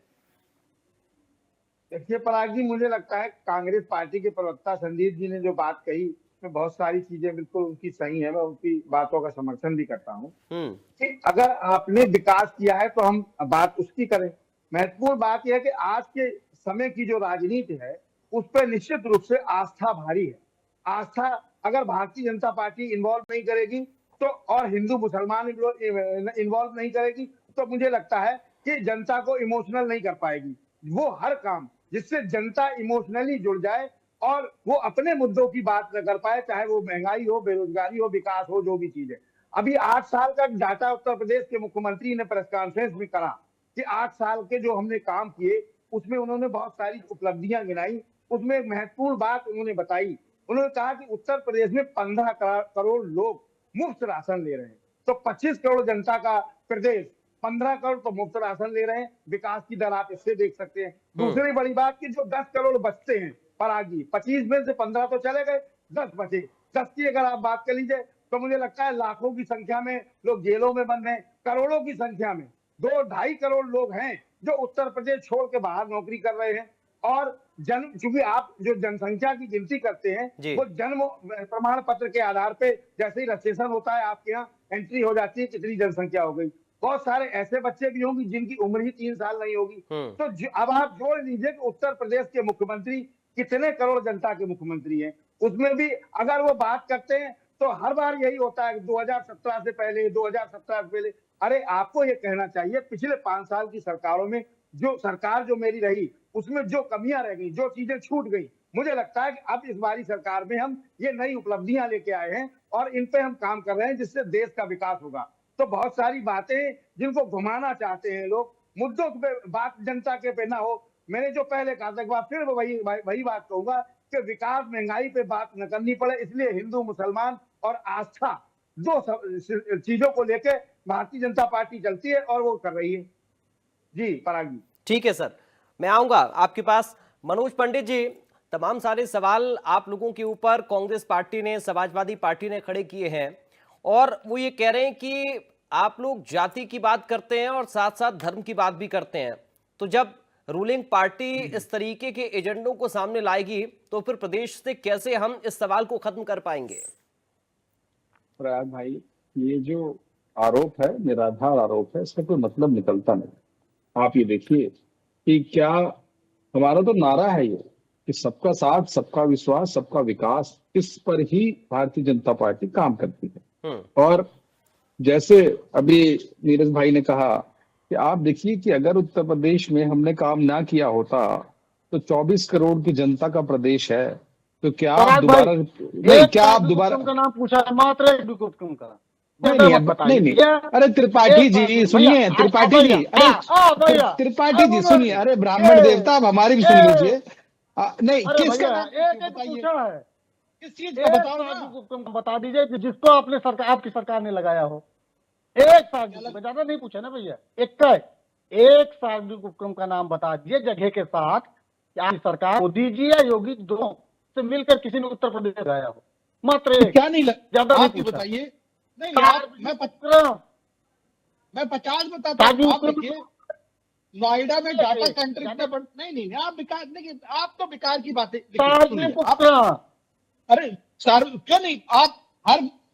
Speaker 6: देखिए पराग जी, मुझे लगता है कांग्रेस पार्टी के प्रवक्ता संदीप जी ने जो बात कही उसमें बहुत सारी चीजें बिल्कुल उनकी सही है, मैं उनकी बातों का समर्थन भी करता हूँ कि अगर आपने विकास किया है तो हम बात उसकी करें। महत्वपूर्ण बात यह है कि आज के समय की जो राजनीति है उस पर निश्चित रूप से आस्था भारी है। आस्था अगर भारतीय जनता पार्टी इन्वॉल्व नहीं करेगी तो, और हिंदू मुसलमान इन्वॉल्व नहीं करेगी तो मुझे लगता है कि जनता को इमोशनल नहीं कर पाएगी। वो हर काम जिससे जनता इमोशनली जुड़ जाए और वो अपने मुद्दों की बात न कर पाए, चाहे वो महंगाई हो, बेरोजगारी हो, विकास हो, जो भी चीज है। अभी 8 साल का डाटा उत्तर प्रदेश के मुख्यमंत्री ने प्रेस कॉन्फ्रेंस में करा कि 8 साल के जो हमने काम किए उसमें उन्होंने बहुत सारी उपलब्धियां गिनाई। उसमें एक महत्वपूर्ण बात उन्होंने बताई, उन्होंने कहा कि उत्तर प्रदेश में 15 करोड़ लोग मुफ्त राशन ले रहे हैं। तो 25 करोड़ जनता का प्रदेश, 15 करोड़ तो मुफ्त राशन ले रहे हैं। विकास की दर आप इससे देख सकते हैं। दूसरी बड़ी बात कि जो 10 करोड़ बचते हैं पराग जी, 25 में से 15 तो चले गए, 10 बचे। 10 की अगर आप बात कर लीजिए तो मुझे लगता है लाखों की संख्या में लोग जेलों में बंद हैं, करोड़ों की संख्या में 2-2.5 करोड़ लोग हैं जो उत्तर प्रदेश छोड़ के बाहर नौकरी कर रहे हैं। और चूंकि आप जो जनसंख्या की गिनती करते हैं वो जन्म प्रमाण पत्र के आधार पे, जैसे ही रजिस्ट्रेशन होता है आपके यहाँ एंट्री हो जाती है कितनी जनसंख्या हो गई। बहुत सारे ऐसे बच्चे भी होंगे जिनकी उम्र ही 3 साल नहीं होगी। तो अब आप जोड़ लीजिए कि उत्तर प्रदेश के मुख्यमंत्री कितने करोड़ जनता के मुख्यमंत्री हैं। उसमें भी अगर वो बात करते हैं तो हर बार यही होता है 2017 से पहले, 2017 से पहले। अरे आपको ये कहना चाहिए पिछले 5 साल की सरकारों में जो सरकार जो मेरी रही उसमें जो कमियां रह गई, जो चीजें छूट गई, मुझे लगता है कि अब इस बारी सरकार में हम ये नई उपलब्धियां लेके आए हैं और इन पे हम काम कर रहे हैं जिससे देश का विकास होगा। तो बहुत सारी बातें जिनको घुमाना चाहते हैं लोग, मुद्दों पे बात जनता के पे ना हो। मैंने जो पहले कहा था फिर वही बात कहूंगा कि विकास महंगाई पे बात न करनी पड़े, इसलिए हिंदू मुसलमान और आस्था दो चीजों को लेके भारतीय जनता पार्टी चलती है और वो कर रही है। जी पराग जी।
Speaker 1: ठीक है सर, मैं आऊंगा आपके पास। मनोज पंडित जी, तमाम सारे सवाल आप लोगों के ऊपर कांग्रेस पार्टी ने, समाजवादी पार्टी ने खड़े किए हैं और वो ये कह रहे हैं कि आप लोग जाति की बात करते हैं और साथ साथ धर्म की बात भी करते हैं। तो जब रूलिंग पार्टी इस तरीके के एजेंडों को सामने लाएगी तो फिर प्रदेश से कैसे हम इस सवाल को खत्म कर पाएंगे?
Speaker 7: प्रयाग भाई, ये जो आरोप है निराधार आरोप है, इसका कोई मतलब निकलता नहीं। आप ये देखिए कि क्या हमारा तो नारा है ये कि सबका साथ, सबका विश्वास, सबका विकास, इस पर ही भारतीय जनता पार्टी काम करती है। और जैसे अभी नीरज भाई ने कहा कि आप देखिए कि अगर उत्तर प्रदेश में हमने काम ना किया होता तो 24 करोड़ की जनता का प्रदेश है, तो क्या आप दोबारा नहीं, क्या आप दोबारा
Speaker 9: का नाम पूछा है, मात्र एक उपक्रम का
Speaker 7: नहीं, अरे त्रिपाठी जी सुनिए, त्रिपाठी जी, अरे त्रिपाठी जी सुनिए, अरे ब्राह्मण देवता आप हमारी भी सुन लीजिए। नहीं, किसका
Speaker 9: किस चीज का बताओ, बता दीजिए कि जिसको आपने सरकार, आपकी सरकार ने लगाया हो। एक सार्वजनिक, ज्यादा नहीं पूछा ना भैया, एक सार्वजनिक उपक्रम का नाम बता दीजिए जगह के साथ, आपकी सरकार मोदी जी या योगी दोनों से मिलकर किसी ने उत्तर प्रदेश लगाया हो। मात्र एक,
Speaker 7: क्या नहीं
Speaker 9: ज्यादा नहीं
Speaker 7: बताइए। नहीं मैं 50 बताता हूँ। नोएडा में डाटा सेंटर नहीं, आप विकास नहीं, आप तो विकास की बातें। अरे क्यों नहीं, आप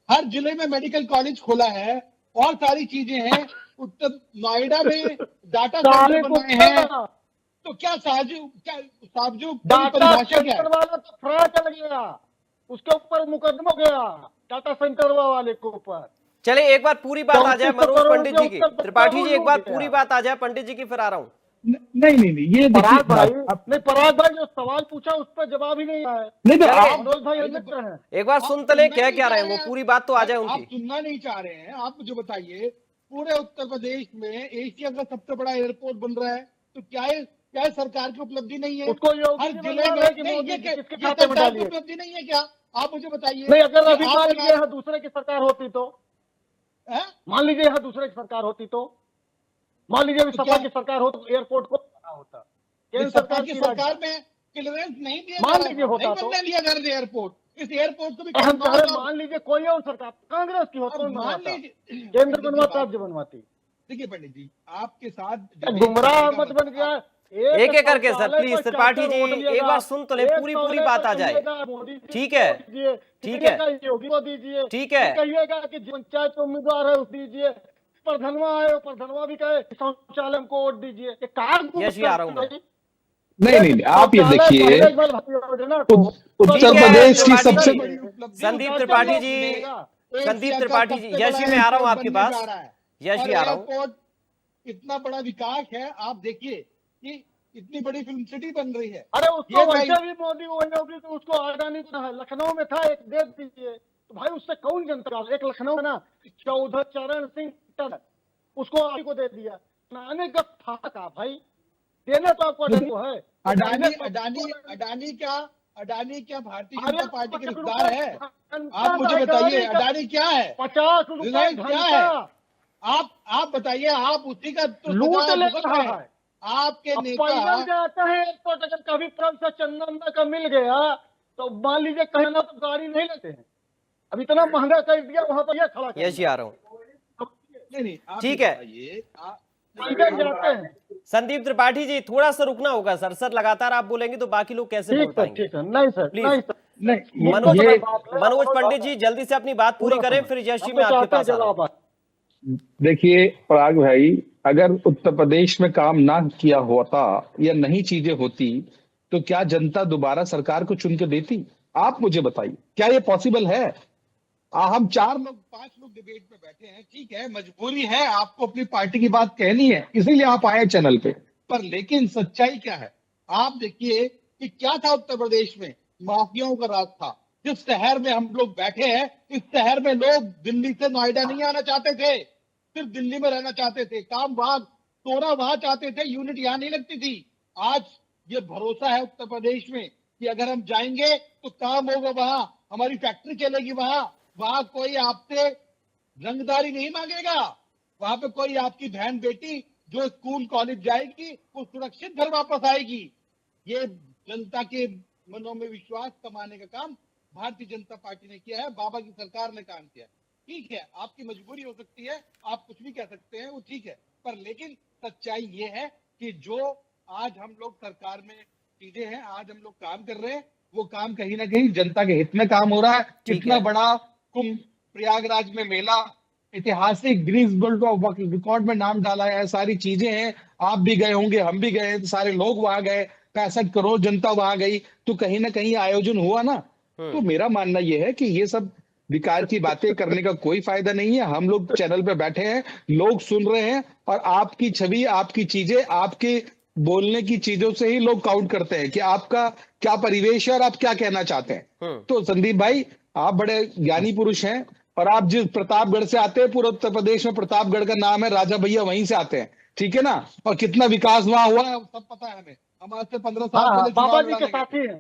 Speaker 7: हर जिले में मेडिकल कॉलेज खोला है और सारी चीजें हैं। उत्तर नोएडा में डाटा सेंटर बनाए हैं, तो क्या साजू परिभाषा क्या है?
Speaker 9: वाला तो फ्रॉड चल गया, उसके ऊपर मुकदमा गया डाटा सेंटर वाले के ऊपर।
Speaker 1: चले एक बार पूरी बात आ जाए मनोज पंडित जी की, त्रिपाठी जी एक बार पूरी बात आ जाए पंडित जी की, फिर आ रहा हूँ।
Speaker 7: नहीं, ये
Speaker 9: पराग भाई जो सवाल पूछा उस पर जवाब ही नहीं आया।
Speaker 7: नहीं,
Speaker 9: मनोज भाई है,
Speaker 1: एक बार सुन तो ले, क्या रहे हैं वो, पूरी बात तो आ जाए उनकी।
Speaker 7: आप सुनना नहीं चाह रहे हैं, आप मुझे बताइए, पूरे उत्तर प्रदेश में एशिया का सबसे बड़ा एयरपोर्ट बन रहा है, तो क्या सरकार की उपलब्धि नहीं है?
Speaker 9: उसको
Speaker 7: हर जिले में सरकार की उपलब्धि नहीं है क्या? आप मुझे बताइए।
Speaker 9: नहीं, अगर अभी मान लीजिए यहाँ दूसरे की सरकार होती तो, मान लीजिए यहाँ दूसरे की सरकार होती तो, मान लीजिए अभी सपा की सरकार हो तो एयरपोर्ट को बना होता। केंद्र सरकार की सरकार में क्लियरेंस नहीं दिया, मान लीजिए होता तो लिया जा रहा एयरपोर्ट, इस एयरपोर्ट को भी मान लीजिए कोई और सरकार कांग्रेस की हो, कौन बनवाता? केंद्र बनवाता, राज्य बनवाती।
Speaker 7: देखिए पंडित जी, आपके साथ
Speaker 9: गुमराह मत बन गया,
Speaker 1: एक एक करके सर प्लीज। त्रिपाठी जी एक बार सुन तो ले, पूरी बात आ जाए। ठीक है, ठीक है,
Speaker 9: योगी को दीजिए,
Speaker 1: ठीक है।
Speaker 9: कहिएगा कि पंचायत के उम्मीदवार है उस दीजिए, प्रधनवा है प्रधनवा भी कहे शौचालय हमको वोट दीजिए।
Speaker 1: यश जी आ रहा हूं मैं।
Speaker 7: नहीं, आप ये देखिए उत्तर प्रदेश की सबसे बड़ी उपलब्धि।
Speaker 1: संदीप त्रिपाठी जी, संदीप त्रिपाठी जी, यश जी मैं आ रहा हूं आपके पास। यश जी आ रहा हूं।
Speaker 6: इतना बड़ा विकास है, आप देखिए कि इतनी बड़ी फिल्म सिटी बन रही है।
Speaker 9: अरे उसको वैसे भी मोदी होगी तो उसको अडानी को लखनऊ में था एक दे दीजिए, तो भाई उससे कौन जनता। एक लखनऊ में ना चौधरी चरण सिंह उसको आदमी को दे दिया, आने का था भाई, देना तो आपको अडानी को है।
Speaker 6: अडानी क्या भारतीय जनता पार्टी के रिश्तेदार है? आप मुझे बताइए अडानी क्या है?
Speaker 9: 50 रुपए
Speaker 6: क्या है? आप बताइए, आप उसी का तो
Speaker 9: लूट ले रहा है।
Speaker 6: आपके नेता
Speaker 9: जाता है एयरपोर्ट, अगर कभी प्रोफेसर चंदन का मिल गया तो मान लीजिए कहना तो गाड़ी नहीं लेते हैं। अब इतना महंगा कर दिया वहां पर, खड़ा
Speaker 1: यश जी आ रहा हूँ। ठीक है,
Speaker 9: जाते हैं।
Speaker 1: संदीप त्रिपाठी जी थोड़ा सा रुकना होगा सर लगातार आप बोलेंगे तो बाकी लोग कैसे बोल पाएंगे?
Speaker 9: ठीक है, नहीं सर,
Speaker 1: प्लीज। मनोज पंडित जी जल्दी से अपनी बात पूरी करें, फिर यश जी मैं आपके पास आ रहा हूं।
Speaker 7: देखिए पराग भाई, अगर उत्तर प्रदेश में काम ना किया होता या नई चीजें होती तो क्या जनता दोबारा सरकार को चुन के देती? आप मुझे बताइए, क्या ये पॉसिबल है? हम 4 लोग 5 लोग डिबेट में बैठे हैं, ठीक है, मजबूरी है, आपको अपनी पार्टी की बात कहनी है, इसीलिए आप आए चैनल पे। पर लेकिन सच्चाई क्या है? आप देखिए कि क्या था उत्तर प्रदेश में, माफियाओं का राज था। जिस शहर में हम लोग बैठे हैं, इस शहर में लोग दिल्ली से नोएडा नहीं आना चाहते थे, सिर्फ दिल्ली में रहना चाहते थे। काम वहां तोड़ा वहां चाहते थे, यूनिट यहां नहीं लगती थी। आज ये भरोसा है उत्तर प्रदेश में कि अगर हम जाएंगे तो काम होगा, वहां हमारी फैक्ट्री चलेगी, वहां कोई आपसे रंगदारी नहीं मांगेगा, वहां पे कोई आपकी बहन बेटी जो स्कूल कॉलेज जाएगी वो सुरक्षित घर वापस आएगी। ये जनता के मनों में विश्वास कमाने का काम भारतीय जनता पार्टी ने किया है, बाबा की सरकार ने काम किया। ठीक है, आपकी मजबूरी हो सकती है, आप कुछ भी कह सकते हैं, वो ठीक है, पर लेकिन सच्चाई ये है कि जो आज हम लोग सरकार में चीजें हैं, आज हम लोग काम कर रहे हैं, वो काम कहीं ना कहीं जनता के हित में काम हो रहा है। इतना बड़ा कुंभ प्रयागराज में मेला, ऐतिहासिक गिनीज वर्ल्ड रिकॉर्ड में नाम डाला है, सारी चीजें हैं, आप भी गए होंगे, हम भी गए, सारे लोग वहां गए, 65 करोड़ जनता वहां गई, तो कहीं ना कहीं आयोजन हुआ ना। तो मेरा मानना यह है कि ये सब विकार की बातें करने का कोई फायदा नहीं है। हम लोग चैनल पे बैठे हैं, लोग सुन रहे हैं, और आपकी छवि, आपकी चीजें, आपके बोलने की चीजों से ही लोग काउंट करते हैं कि आपका क्या परिवेश है और आप क्या कहना चाहते हैं। तो संदीप भाई, आप बड़े ज्ञानी पुरुष हैं, और आप जिस प्रतापगढ़ से आते हैं, पूरे उत्तर प्रदेश में प्रतापगढ़ का नाम है, राजा भैया वहीं से आते हैं, ठीक है ना, और कितना विकास वहां हुआ है सब पता है हमें। हम आज से 15 साल पहले
Speaker 9: बाबा जी के साथी हैं,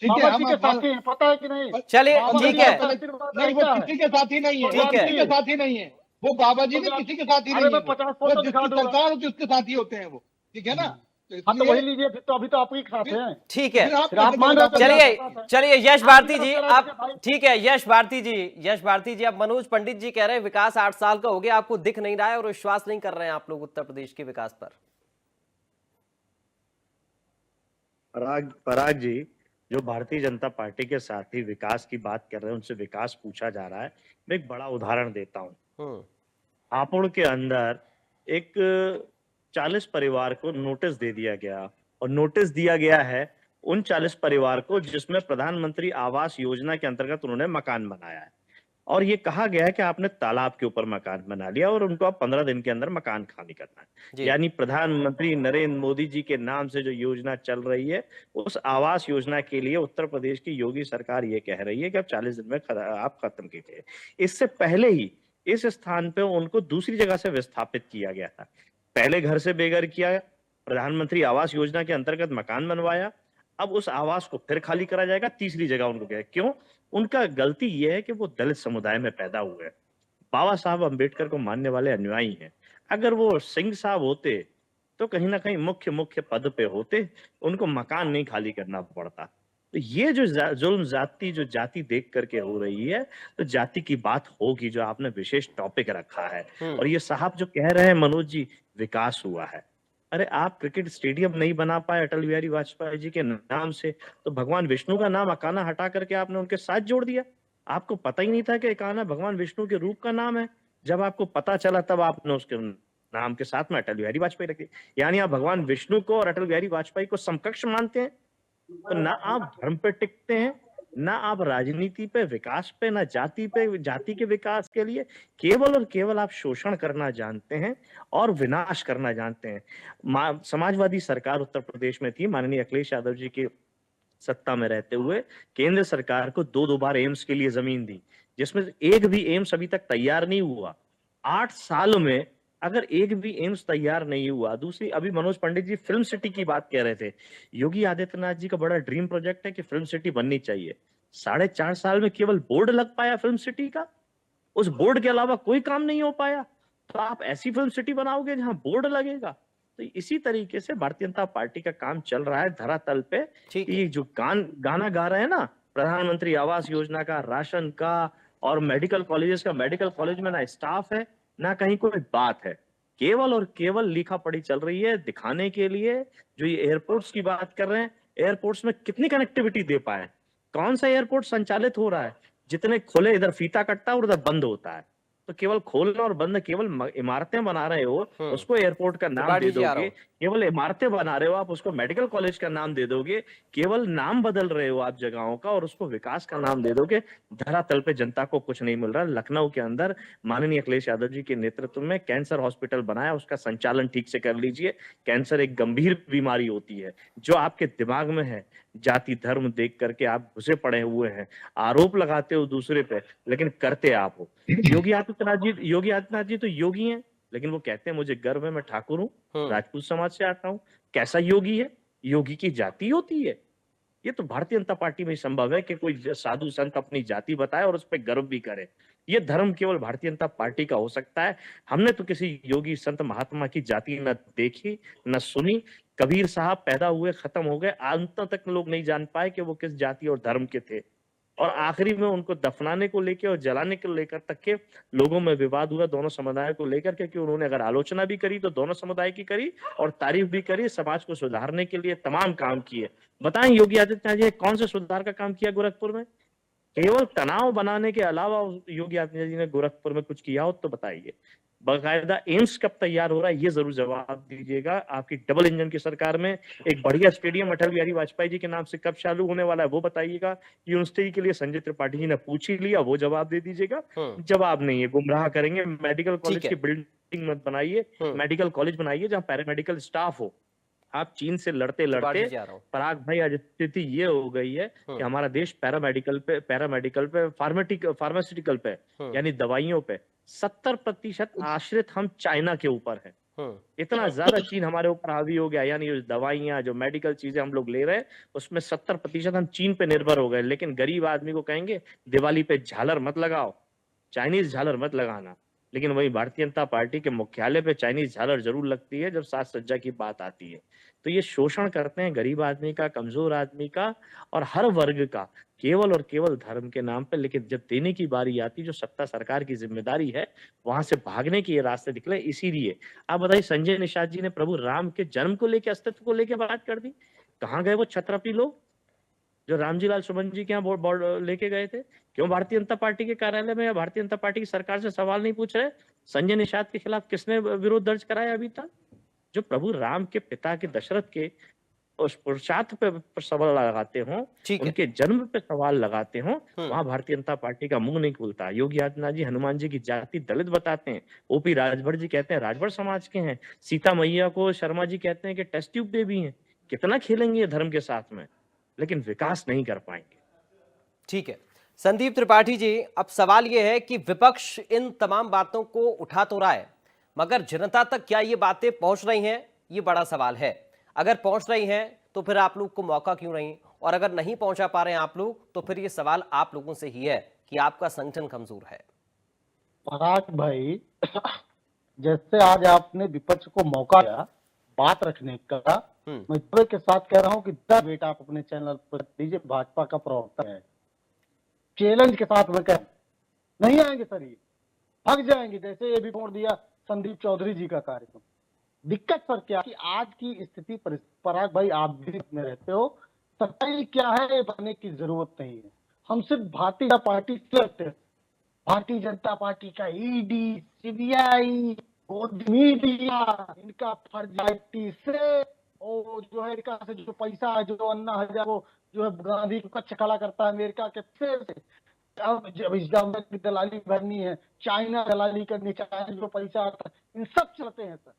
Speaker 6: ठीक है, हम
Speaker 9: साथी हैं, पता है कि नहीं?
Speaker 1: चलिए ठीक है,
Speaker 6: नहीं वो किसी के साथी नहीं है,
Speaker 1: ठीक है,
Speaker 6: किसी के साथी नहीं है, वो बाबा जी ने किसी के साथी नहीं है, वो जिसकी सरकार होती है उसके साथी होते हैं वो, ठीक है ना।
Speaker 9: हाँ तो वही लीजिए, फिर तो अभी तो आपके साथ हैं।
Speaker 1: ठीक है, चलिए यश भारती जी आप, ठीक है, यश भारती जी अब मनोज पंडित जी कह रहे हैं विकास 8 साल का हो गया, आपको दिख नहीं रहा है और विश्वास नहीं कर रहे हैं आप लोग उत्तर प्रदेश के विकास पर।
Speaker 8: पराग जी, जो भारतीय जनता पार्टी के साथी विकास की बात कर रहे हैं, उनसे विकास पूछा जा रहा है। मैं एक बड़ा उदाहरण देता हूँ। हापुड़ के अंदर एक 40 परिवार को नोटिस दे दिया गया, और नोटिस दिया गया है उन 40 परिवार को जिसमें प्रधानमंत्री आवास योजना के अंतर्गत उन्होंने मकान बनाया है, और ये कहा गया है कि आपने तालाब के ऊपर मकान बना लिया और उनको आप 15 दिन के अंदर मकान खाली करना है। यानी प्रधानमंत्री नरेंद्र मोदी जी के नाम से जो योजना चल रही है, उस आवास योजना के लिए उत्तर प्रदेश की योगी सरकार ये कह रही है कि आप 40 दिन में आप खत्म कीजिए। इससे पहले ही इस स्थान पे उनको दूसरी जगह से विस्थापित किया गया था। पहले घर से बेघर किया, प्रधानमंत्री आवास योजना के अंतर्गत मकान बनवाया, अब उस आवास को फिर खाली करा जाएगा, तीसरी जगह उनको गए। क्यों? उनका गलती यह है कि वो दलित समुदाय में पैदा हुए, बाबा साहब अंबेडकर को मानने वाले अनुयायी हैं। अगर वो सिंह साहब होते तो कहीं ना कहीं मुख्य पद पे होते, उनको मकान नहीं खाली करना पड़ता। तो ये जो जुल्म जो जाति देख करके हो रही है, तो जाति की बात होगी, जो आपने विशेष टॉपिक रखा है। और ये साहब जो कह रहे हैं मनोज जी, विकास हुआ है, अरे आप क्रिकेट स्टेडियम नहीं बना पाए अटल बिहारी वाजपेयी जी के नाम से, तो भगवान विष्णु का नाम अकाना हटा करके आपने उनके साथ जोड़ दिया। आपको पता ही नहीं था कि अकाना भगवान विष्णु के रूप का नाम है। जब आपको पता चला तब आपने उसके नाम के साथ में अटल बिहारी वाजपेयी रख दिया। यानी आप भगवान विष्णु को और अटल बिहारी वाजपेयी को समकक्ष मानते हैं। तो ना आप धर्म पे टिकते हैं, ना आप राजनीति पे, विकास पे, ना जाति पे, जाति के विकास के लिए, केवल और केवल आप शोषण करना जानते हैं और विनाश करना जानते हैं। समाजवादी सरकार उत्तर प्रदेश में थी, माननीय अखिलेश यादव जी की सत्ता में रहते हुए केंद्र सरकार को 2 बार एम्स के लिए जमीन दी, जिसमें एक भी एम्स अभी तक तैयार नहीं हुआ। 8 साल में अगर एक भी एम्स तैयार नहीं हुआ। दूसरी, अभी मनोज पंडित जी फिल्म सिटी की बात कह रहे थे। योगी आदित्यनाथ जी का बड़ा ड्रीम प्रोजेक्ट है कि फिल्म सिटी बननी चाहिए। 4.5 साल में केवल बोर्ड लग पाया फिल्म सिटी का, उस बोर्ड के अलावा कोई काम नहीं हो पाया। तो आप ऐसी फिल्म सिटी बनाओगे जहां बोर्ड लगेगा? तो इसी तरीके से भारतीय जनता पार्टी का काम चल रहा है धरातल पे। ये जो गाना गा रहे हैं ना, प्रधानमंत्री आवास योजना का, राशन का और मेडिकल कॉलेजेस का, मेडिकल कॉलेज में ना स्टाफ है ना कहीं कोई बात है, केवल और केवल लिखा पढ़ी चल रही है दिखाने के लिए। जो ये एयरपोर्ट्स की बात कर रहे हैं, एयरपोर्ट्स में कितनी कनेक्टिविटी दे पाए? कौन सा एयरपोर्ट संचालित हो रहा है? जितने खोले इधर फीता कटता है और उधर बंद होता है। तो केवल खोलना और बंद, केवल इमारतें बना रहे हो उसको एयरपोर्ट का नाम दे दोगे, केवल इमारतें बना रहे हो आप उसको मेडिकल कॉलेज का नाम दे दोगे, केवल नाम बदल रहे हो आप जगहों का और उसको विकास का नाम दे दोगे। धरातल पे जनता को कुछ नहीं मिल रहा। लखनऊ के अंदर माननीय अखिलेश यादव जी के नेतृत्व में कैंसर हॉस्पिटल बनाया, उसका संचालन ठीक से कर लीजिए। कैंसर एक गंभीर बीमारी होती है जो आपके दिमाग में है। जाति धर्म देख करके आप घुसे पड़े हुए हैं, आरोप लगाते हो दूसरे पे, लेकिन करते आप हो। योगी आदित्यनाथ जी तो योगी हैं, लेकिन वो कहते हैं मुझे गर्व है, मैं ठाकुर हूँ, राजपूत समाज से आता हूँ। कैसा योगी है? योगी की जाति होती है। ये तो भारतीय जनता पार्टी में संभव है कि कोई साधु संत अपनी जाति बताए और उस पर गर्व भी करे। ये धर्म केवल भारतीय जनता पार्टी का हो सकता है। हमने तो किसी योगी संत महात्मा की जाति न देखी न सुनी। कबीर साहब पैदा हुए, खत्म हो गए, अंत तक लोग नहीं जान पाए कि वो किस जाति और धर्म के थे। और आखिरी में उनको दफनाने को लेकर और जलाने को लेकर तक के लोगों में विवाद हुआ दोनों समुदायों को लेकर के, कि उन्होंने अगर आलोचना भी करी तो दोनों समुदाय की करी और तारीफ भी करी, समाज को सुधारने के लिए तमाम काम किए। बताएं योगी आदित्यनाथ जी कौन से सुधार का काम किया गोरखपुर में? केवल तनाव बनाने के अलावा योगी आदित्यनाथ जी ने गोरखपुर में कुछ किया हो तो बताइए। बाकायदा एम्स कब तैयार हो रहा है ये जरूर जवाब दीजिएगा। आपकी डबल इंजन की सरकार में एक बढ़िया स्टेडियम अटल बिहारी वाजपेयी जी के नाम से कब चालू होने वाला है वो बताइएगा। यूनिवर्सिटी के लिए संजय त्रिपाठी जी ने पूछ ही लिया, वो जवाब दे दीजिएगा। जवाब नहीं है, गुमराह करेंगे। मेडिकल कॉलेज की बिल्डिंग मत बनाइए, मेडिकल कॉलेज बनाइए जहाँ पैरामेडिकल स्टाफ हो। आप चीन से लड़ते लड़ते पराग भाई आज स्थिति ये हो गई है कि हमारा देश पैरामेडिकल पे फार्मास्यूटिकल पे यानी दवाइयों पे 70% आश्रित हम चाइना के ऊपर है। इतना ज्यादा चीन हमारे ऊपर हावी हो गया, यानी जो दवाइयां जो मेडिकल चीजें हम लोग ले रहे हैं उसमें 70% हम चीन पे निर्भर हो गए। लेकिन गरीब आदमी को कहेंगे दिवाली पे झालर मत लगाओ, चाइनीज झालर मत लगाना। लेकिन वही भारतीय जनता पार्टी के मुख्यालय पे चाइनीज झालर जरूर लगती है जब साज सज्जा की बात आती है। तो ये शोषण करते हैं गरीब आदमी का, कमजोर आदमी का और हर वर्ग का, केवल और केवल धर्म के नाम पे। लेकिन जब देने की बारी आती, जो सत्ता सरकार की जिम्मेदारी है, वहां से भागने के ये रास्ते निकले। इसीलिए आप बताइए, संजय निषाद जी ने प्रभु राम के जन्म को लेकर, अस्तित्व को लेकर बात कर दी। कहाँ गए वो छत्रपति लोग जो रामजी लाल सुमन जी के यहाँ बोर्ड लेके गए थे? क्यों भारतीय जनता पार्टी के कार्यालय में या भारतीय जनता पार्टी की सरकार से सवाल नहीं पूछ रहे? संजय निषाद के खिलाफ किसने विरोध दर्ज कराया अभी तक? जो प्रभु राम के पिता के दशरथ के उस पुरुषार्थ पे सवाल लगाते हो, उनके जन्म पे सवाल लगाते हो, वहां भारतीय जनता पार्टी का मुंह नहीं खुलता। योगी आदित्यनाथ जी हनुमान जी की जाति दलित बताते हैं, ओपी राजभर जी कहते हैं राजभर समाज के हैं, सीता मैया को शर्मा जी कहते हैं कि टेस्ट ट्यूब बेबी हैं। कितना खेलेंगे ये धर्म के साथ में, लेकिन विकास नहीं कर पाएंगे।
Speaker 1: ठीक है संदीप त्रिपाठी जी, अब सवाल यह है कि विपक्ष इन तमाम बातों को उठा तो रहा है, मगर जनता तक क्या ये बातें पहुंच रही हैं, ये बड़ा सवाल है। अगर पहुंच रही हैं तो फिर आप लोग को मौका क्यों नहीं, और अगर नहीं पहुंचा पा रहे हैं आप लोग तो फिर ये सवाल आप लोगों से ही है कि आपका संगठन कमजोर है।
Speaker 9: पराग भाई, जैसे आज आपने विपक्ष को मौका दिया बात रखने का, मैं दुबे के साथ कह रहा हूं कि 10 बेटा आप अपने चैनल पर दीजिए, भाजपा का प्रवक्ता है, चैलेंज के साथ में कह नहीं आएंगे सर, ये भाग जाएंगे। जैसे ये भी छोड़ दिया संदीप चौधरी जी का कार्यक्रम, दिक्कत सर क्या कि आज की स्थिति पराग भाई, आप भी में रहते हो, सच्चाई क्या है ये बनने की जरूरत नहीं है। हम सिर्फ भारतीय जनता पार्टी से लड़ते हैं। भारतीय जनता पार्टी का ईडी, सीबीआई, मीडिया, इनका फर्जी से, और जो है इनका से जो पैसा है, जो अन्ना हजारे वो जो है गांधी को कच्छ खड़ा करता है अमेरिका के से, अब जब इस गवर्नमेंट की दलाली भरनी है, चाइना दलाली करनी, चाइना जो पैसा आता है, इन सब चलते हैं सर।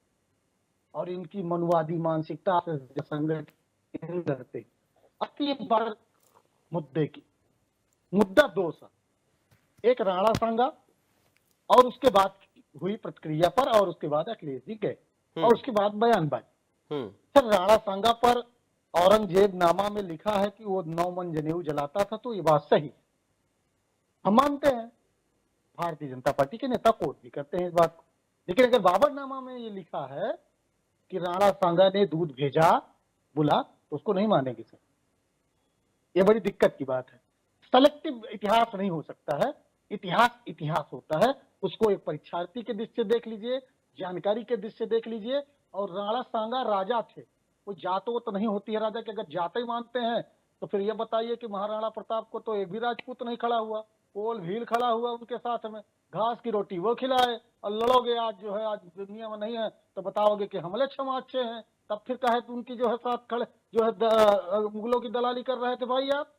Speaker 9: और इनकी मनुवादी मानसिकता से संगठन करते। अब की बार मुद्दे की, मुद्दा दो सर, एक राणा सांगा और उसके बाद हुई प्रतिक्रिया पर, और उसके बाद अखिलेश जी गए, और उसके बाद बयानबाजी। सर राणा सांगा पर औरंगजेब नामा में लिखा है कि वो 9 मन जनेऊ जलाता था, तो ये बात सही, हम मानते हैं, भारतीय जनता पार्टी के नेता कोट भी करते हैं इस बात को। लेकिन अगर बाबरनामा में ये लिखा है कि राणा सांगा ने दूध भेजा बुला, तो उसको नहीं मानेंगे सर। ये बड़ी दिक्कत की बात है। सेलेक्टिव इतिहास नहीं हो सकता है, इतिहास इतिहास होता है। उसको एक परीक्षार्थी के दृष्टि से देख लीजिए, जानकारी के दृष्टि से देख लीजिए। और राणा सांगा राजा थे, कोई जात वो तो नहीं होती है राजा के। अगर जाते ही मानते हैं तो फिर ये बताइए कि महाराणा प्रताप को तो एक भी राजपूत नहीं खड़ा हुआ, कोल भील खड़ा हुआ उनके साथ में, घास की रोटी वो खिलाए। और लड़ोगे आज जो है, आज दुनिया में नहीं है तो बताओगे कि हमले क्षमा अच्छे हैं, तब फिर कहे तो उनकी जो है साथ खड़े जो है मुगलों की दलाली कर रहे थे। भाई आप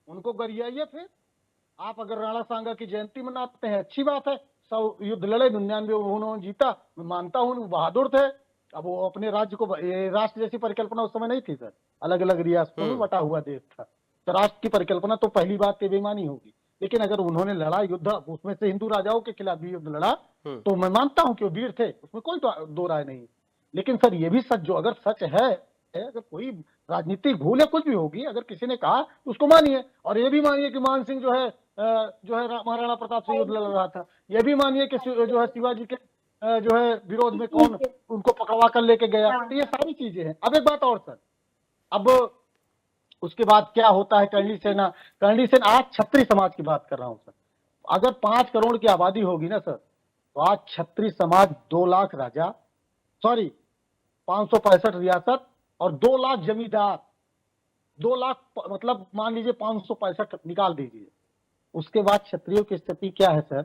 Speaker 9: उनको गरियाइए। फिर आप अगर राणा सांगा की जयंती मनाते हैं, अच्छी बात है, 100 युद्ध लड़े, 99 उन्होंने जीता, मैं मानता हूँ वो बहादुर थे। अब वो अपने राज्य को, राष्ट्र जैसी परिकल्पना उस समय नहीं थी सर, अलग अलग रियासतों में बटा हुआ देश था, तो राष्ट्र की परिकल्पना तो पहली बात की बेईमानी होगी। लेकिन अगर उन्होंने लड़ा युद्ध, उसमें से हिंदू राजाओं के खिलाफ भी युद्ध लड़ा, तो मैं मानता हूं कि वो वीर थे, उसमें कोई दो राय नहीं। लेकिन सर ये भी सच, जो अगर सच है, अगर कोई राजनीतिक भूल है कुछ भी होगी, अगर किसी ने कहा तो उसको मानिए। और ये भी मानिए कि मान सिंह जो है महाराणा प्रताप से युद्ध लड़ रहा था। ये भी मानिए कि जो है शिवाजी के जो है विरोध में कौन उनको पकड़वा कर लेके गया। तो ये सारी चीजें हैं। अब एक बात और सर, अब उसके बाद क्या होता है, करणी सेना आज क्षत्रिय समाज की बात कर रहा हूं सर। अगर 5 करोड़ की आबादी होगी ना सर, तो आज क्षत्रिय समाज 2 लाख राजा, सॉरी 565 रियासत और 2 लाख जमींदार, 2 लाख मतलब मान लीजिए 565 निकाल दीजिए। उसके बाद क्षत्रियों की स्थिति क्या है सर?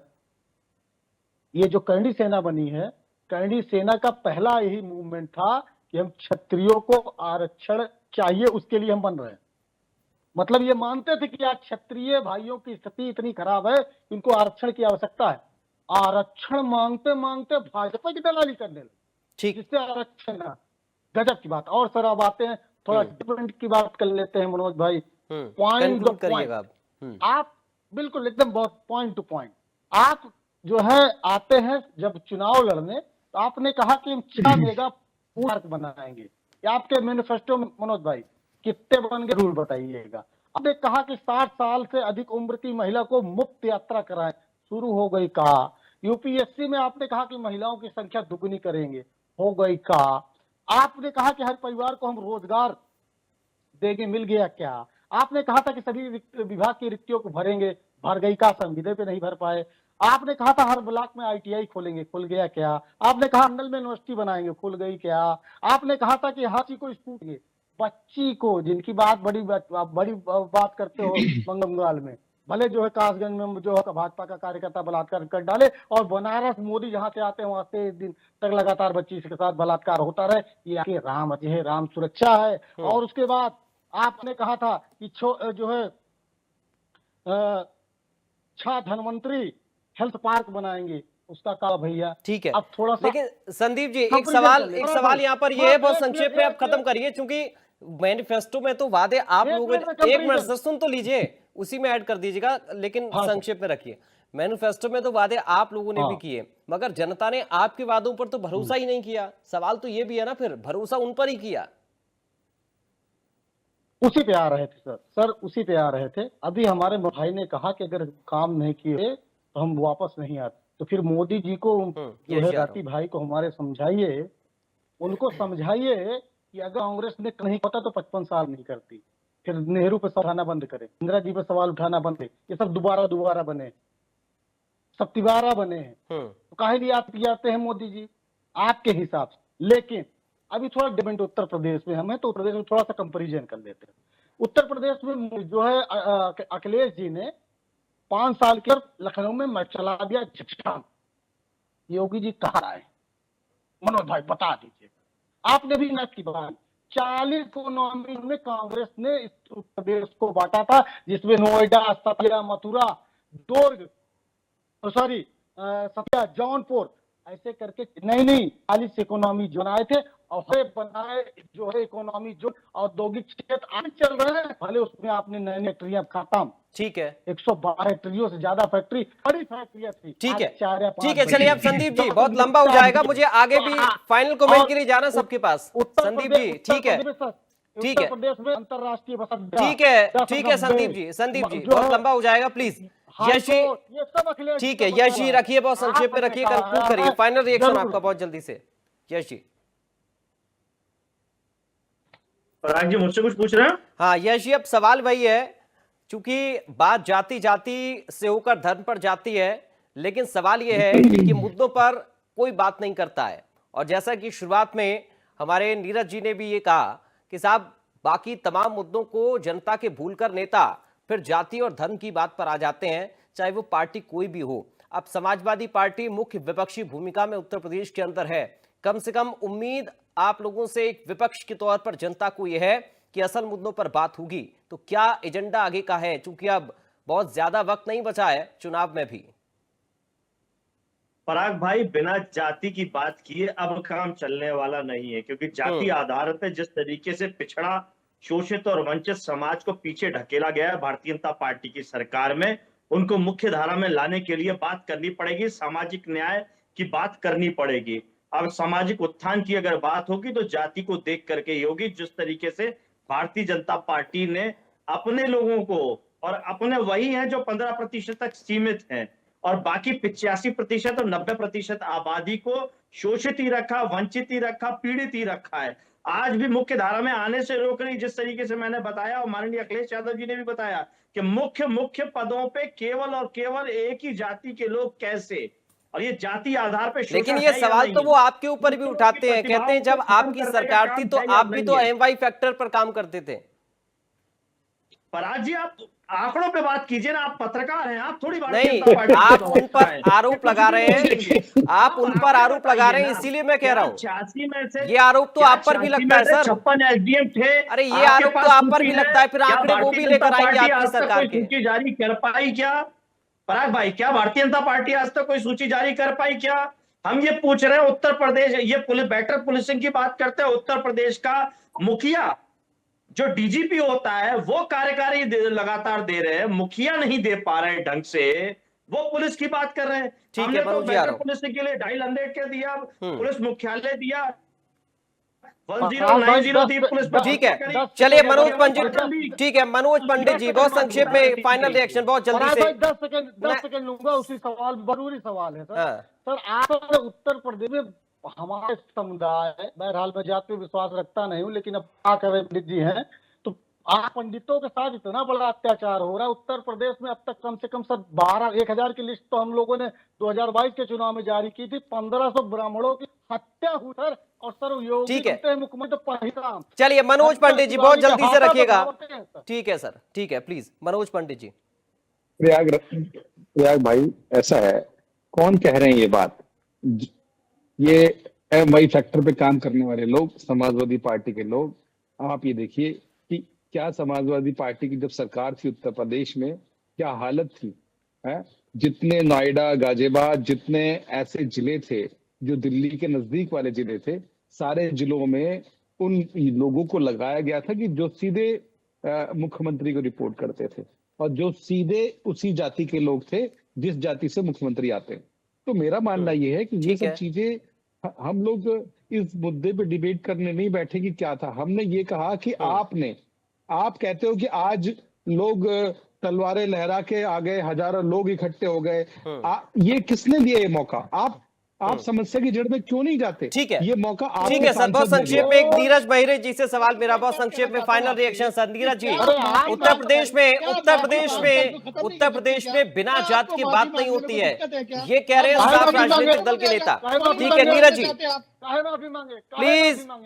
Speaker 9: ये जो करणी सेना बनी है, करणी सेना का पहला यही मूवमेंट था कि हम क्षत्रियों को आरक्षण चाहिए, उसके लिए हम बन रहे हैं। मतलब ये मानते थे कि आज क्षत्रिय भाइयों की स्थिति इतनी खराब है, इनको आरक्षण की आवश्यकता है। आरक्षण मांगते मांगते भाजपा की दलाली करने लगे,
Speaker 1: ठीक,
Speaker 9: जिससे आरक्षण गजब की बात। और सर अब आते हैं थोड़ा डिफरेंट की बात कर लेते हैं मनोज भाई। पॉइंट
Speaker 1: करिएगा
Speaker 9: आप बिल्कुल एकदम बहुत पॉइंट टू पॉइंट। आप जो है आते हैं जब चुनाव लड़ने, तो आपने कहा कि हम 6 मेगा पार्क बनाएंगे। आपके मैनिफेस्टो में मनोज भाई कितने बन गए, रूल बताइएगा। आपने कहा कि 60 साल से अधिक उम्र की महिला को मुफ्त यात्रा कराएं, शुरू हो गई कहा। यूपीएससी में आपने कहा कि महिलाओं की संख्या दुगुनी करेंगे, हो गई कहा। आपने कहा कि हर परिवार को हम रोजगार देंगे, मिल गया क्या? आपने कहा था कि सभी विभाग की रिक्तियों को भरेंगे, भर गई का? संविदा पे नहीं भर पाए। आपने कहा था हर ब्लॉक में आईटीआई खोलेंगे, खुल गया क्या? आपने कहा मंडल में यूनिवर्सिटी बनाएंगे, खुल गई क्या? आपने कहा था कि हर चीज को स्कूल, बच्ची को, जिनकी बात बड़ी बात करते हो बंगाल में, भले जो है कासगंज में जो है भाजपा का कार्यकर्ता बलात्कार कर डाले, और बनारस मोदी जहां से आते हैं वहां से दिन तक लगातार बच्ची के साथ बलात्कार होता रहे। ये आके राम अजय राम सुरक्षा है। और उसके बाद आपने कहा था कि जो है छह धनवंतरी हेल्थ पार्क बनाएंगे, उसका कहा भैया।
Speaker 1: ठीक है,
Speaker 9: अब थोड़ा सा
Speaker 1: लेकिन संदीप जी एक सवाल यहाँ पर ये है, बहुत संक्षेप में आप खत्म करिए, क्योंकि मैनिफेस्टो में तो वादे आप लोगों ने, एक मिनट सुन तो लीजिए, उसी में ऐड कर दीजिएगा, लेकिन संक्षेप में रखिए। मैनिफेस्टो में तो वादे आप लोगों ने भी किए, मगर जनता ने आपके वादों पर तो भरोसा ही नहीं किया। सवाल तो ये भी है ना, फिर भरोसा उन पर ही किया।
Speaker 9: उसी पे आ रहे थे सर उसी पे आ रहे थे। अभी हमारे भाई ने कहा कि अगर काम नहीं किए तो हम वापस नहीं आते। तो फिर मोदी जी को जो है राती भाई को हमारे समझाइए, उनको समझाइए कि अगर कांग्रेस ने नहीं होता तो 55 साल नहीं करती। फिर नेहरू पे सवाल उठाना बंद करे, इंदिरा जी पे सवाल उठाना बंद करे। ये सब दोबारा बने, सब तिबारा बने हैं। तो काहे लिए आप आते हैं मोदी जी आपके हिसाब से? लेकिन अभी थोड़ा डिपेंड उत्तर प्रदेश में हमें, तो उत्तर प्रदेश में थोड़ा सा कंपेरिजन कर लेते हैं। उत्तर प्रदेश में जो है अखिलेश जी ने 5 साल के लखनऊ में चला दिया झटका। योगी जी कहाँ आए? मनोज भाई बता दीजिए। आपने भी नक की बात, 40 इकोनॉमी में कांग्रेस ने इस उत्तर प्रदेश को बांटा था, जिसमें नोएडा, सतिया, मथुरा, दुर्ग, सतिया, जौनपुर, ऐसे करके नहीं 40 इकोनॉमी जोन आए थे। और बनाए जो है इकोनॉमी जो औद्योगिक क्षेत्र आज चल रहे हैं, भले उसमें आपने नई फैक्ट्रियां खत्म,
Speaker 1: ठीक है,
Speaker 9: 112 फैक्ट्रियों से ज्यादा फैक्ट्री, बड़ी फैक्ट्रियां थी,
Speaker 1: ठीक है,
Speaker 9: 4 या 5
Speaker 1: ठीक है। चलिए अब संदीप जी, बहुत लंबा हो जाएगा, मुझे आगे भी फाइनल कमेंट के लिए जाना सबके पास। संदीप जी ठीक है, ठीक है,
Speaker 9: प्रदेश में अंतरराष्ट्रीय बस अड्डा,
Speaker 1: ठीक है संदीप जी, बहुत लंबा हो जाएगा, प्लीज। यश जी,
Speaker 9: ये सब अखिलेश
Speaker 1: ठीक है, यश जी रखिए, बहुत संक्षेप में रखिए, कंक्लूड करिए, फाइनल रिएक्शन आपका बहुत जल्दी से, यश जी।
Speaker 8: पराग जी मुझसे कुछ पूछ रहे हैं?
Speaker 1: हाँ यश जी, अब सवाल वही है, चूंकि बात जाति जाति से होकर धर्म पर जाती है, लेकिन सवाल यह है कि मुद्दों पर कोई बात नहीं करता है। और जैसा कि शुरुआत में हमारे नीरज जी ने भी ये कहा कि साहब बाकी तमाम मुद्दों को जनता के भूलकर नेता फिर जाति और धर्म की बात पर आ जाते हैं, चाहे वो पार्टी कोई भी हो। अब समाजवादी पार्टी मुख्य विपक्षी भूमिका में उत्तर प्रदेश के अंदर है। कम से कम उम्मीद आप लोगों से एक विपक्ष के तौर पर जनता को यह है कि असल मुद्दों पर बात होगी। तो क्या एजेंडा आगे का है, क्योंकि अब बहुत ज्यादा वक्त नहीं बचा है चुनाव में भी।
Speaker 8: पराग भाई, बिना जाति की बात किए अब काम चलने वाला नहीं है, क्योंकि जाति आधार पर जिस तरीके से पिछड़ा, शोषित और वंचित समाज को पीछे ढकेला गया है भारतीय जनता पार्टी की सरकार में, उनको मुख्य धारा में लाने के लिए बात करनी पड़ेगी, सामाजिक न्याय की बात करनी पड़ेगी। अब सामाजिक उत्थान की अगर बात होगी तो जाति को देख करके ही होगी। जिस तरीके से भारतीय जनता पार्टी ने अपने लोगों को, और अपने वही हैं जो 15% तक सीमित हैं, और बाकी 85% और 90% आबादी को शोषित ही रखा, वंचित ही रखा, पीड़ित ही रखा है। आज भी मुख्य धारा में आने से रोक रही, जिस तरीके से मैंने बताया और माननीय अखिलेश यादव जी ने भी बताया कि मुख्य पदों पे केवल और केवल एक ही जाति के लोग कैसे, और ये जाति आधार पे।
Speaker 1: लेकिन ये सवाल तो वो आपके ऊपर भी उठाते हैं, कहते हैं जब आपकी सरकार थी तो आप भी तो एमवाई फैक्टर पर काम करते थे।
Speaker 8: पराग जी, आप आंकड़ों पे बात कीजिए ना, आप पत्रकार हैं, आप थोड़ी बात
Speaker 1: नहीं, आप उन पर आरोप लगा रहे हैं, आप उन पर आरोप लगा रहे हैं, इसीलिए मैं कह रहा हूँ
Speaker 8: 86 में से
Speaker 1: ये आरोप तो आप पर भी लगता है सर।
Speaker 8: 56 SDM थे।
Speaker 1: अरे ये आरोप तो आप पर भी लगता है, फिर आंकड़े वो भी लेकर आएंगे आपकी सरकार के।
Speaker 8: सूची जारी कर पाई क्या पराग भाई? क्या भारतीय जनता पार्टी आज तक कोई सूची जारी कर पाई क्या? हम ये पूछ रहे हैं। उत्तर प्रदेश, ये बेटर पुलिसिंग की बात करते हैं, उत्तर प्रदेश का मुखिया जो डीजीपी होता है वो कार्यकारी लगातार दे रहे हैं, मुखिया नहीं दे पा रहे ढंग से, वो पुलिस की बात कर रहे हैं। हमने तो बेटर पुलिसिंग के लिए 2.5 के दिया, पुलिस मुख्यालय दिया, 1090 दी पुलिस।
Speaker 1: ठीक है, चलिए मनोज पंडित, ठीक है मनोज पंडित जी, बहुत संक्षेप में फाइनल रिएक्शन बहुत जल्दी से।
Speaker 9: 10 सेकंड लूंगा, उसी सवाल, जरूरी सवाल है सर। सर आप उत्तर प्रदेश में हमारे समुदाय, बहरहाल मैं जाति में विश्वास रखता नहीं हूँ, लेकिन अब क्या करें, पंडित जी हैं तो आप पंडितों के साथ इतना बड़ा अत्याचार हो रहा है उत्तर प्रदेश में। अब तक कम से कम सर 1000 की लिस्ट तो हम लोगों ने 2022 के चुनाव में जारी की थी, 1500 ब्राह्मणों की हत्या हुई सर। और सर योगी मुख्यमंत्री पहला।
Speaker 1: चलिए मनोज पंडित जी बहुत जल्दी से रखिएगा। ठीक है सर, ठीक है, प्लीज मनोज पंडित जी।
Speaker 7: प्रयाग भाई, ऐसा है, कौन कह रहे हैं ये बात? ये एमवाई फैक्टर पे काम करने वाले लोग, समाजवादी पार्टी के लोग। आप ये देखिए कि क्या समाजवादी पार्टी की जब सरकार थी उत्तर प्रदेश में क्या हालत थी, है? जितने नोएडा, गाजियाबाद, जितने ऐसे जिले थे जो दिल्ली के नजदीक वाले जिले थे, सारे जिलों में उन लोगों को लगाया गया था कि जो सीधे मुख्यमंत्री को रिपोर्ट करते थे, और जो सीधे उसी जाति के लोग थे जिस जाति से मुख्यमंत्री आते हैं। तो मेरा मानना यह है कि ये सब चीजें हम लोग इस मुद्दे पे डिबेट करने नहीं बैठे कि क्या था। हमने ये कहा कि आप कहते हो कि आज लोग तलवारें लहरा के आ गए, हजारों लोग इकट्ठे हो गए। ये किसने दिया ये मौका? आप समस्या की जड़ में क्यों नहीं जाते?
Speaker 1: ठीक है,
Speaker 7: ये मौका आपको
Speaker 1: ठीक है सर, बहुत
Speaker 7: सांसद ने
Speaker 1: संक्षेप में एक नीरज बहिरे जी से सवाल मेरा, बहुत संक्षेप में final reaction sir. Neeraj ji, Uttar Pradesh में बिना जात की बात नहीं होती है, ये कह रहे हैं साफ राजनीतिक दल के नेता। ठीक है नीरज जी,
Speaker 9: माफी मांगे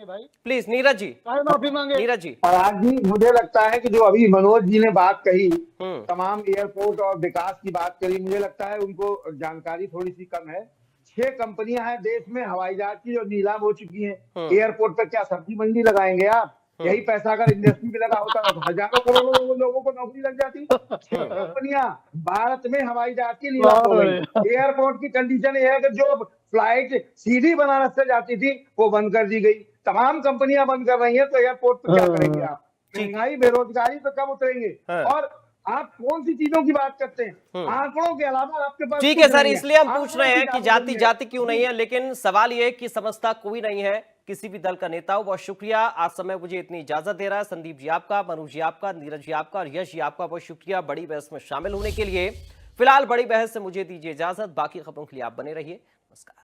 Speaker 9: भाई,
Speaker 1: प्लीज नीरज जी,
Speaker 9: माफी मांगे।
Speaker 1: नीरज जी।
Speaker 6: पराग जी, मुझे लगता है कि जो अभी मनोज जी ने बात कही,
Speaker 1: हम्म।
Speaker 6: तमाम एयरपोर्ट और विकास की बात करी, मुझे लगता है उनको जानकारी थोड़ी सी कम है। 6 कंपनियां हैं देश में हवाई जहाज की जो नीलाम हो चुकी हैं। एयरपोर्ट पर क्या सब्जी मंडी लगाएंगे आप? यही पैसा अगर इंडस्ट्री में लगा होता तो हजारों करोड़ों लोगों को नौकरी लग जाती। 6 कंपनियां भारत में हवाई जहाज की नीलाम हो गई। एयरपोर्ट की कंडीशन ये है कि जो फ्लाइट सीधी बनारस से जाती थी वो बंद कर दी गई। तमाम कंपनियां बंद कर रही हैं, तो एयरपोर्ट पर क्या करेंगे आप? महंगाई बेरोजगारी पे कब उतरेंगे? और आप कौन सी चीजों की बात करते हैं? आंकड़ों के अलावा आपके पास
Speaker 1: ठीक है सर, इसलिए हम पूछ रहे हैं कि जाति जाति क्यों नहीं है, लेकिन सवाल यह है कि समझता कोई नहीं है, किसी भी दल का नेता हो। बहुत शुक्रिया, आज समय मुझे इतनी इजाजत दे रहा है। संदीप जी आपका, मनोज जी आपका, नीरज जी आपका और यश जी आपका बहुत शुक्रिया बड़ी बहस में शामिल होने के लिए। फिलहाल बड़ी बहस से मुझे दीजिए इजाजत, बाकी खबरों के लिए आप बने रहिए। नमस्कार।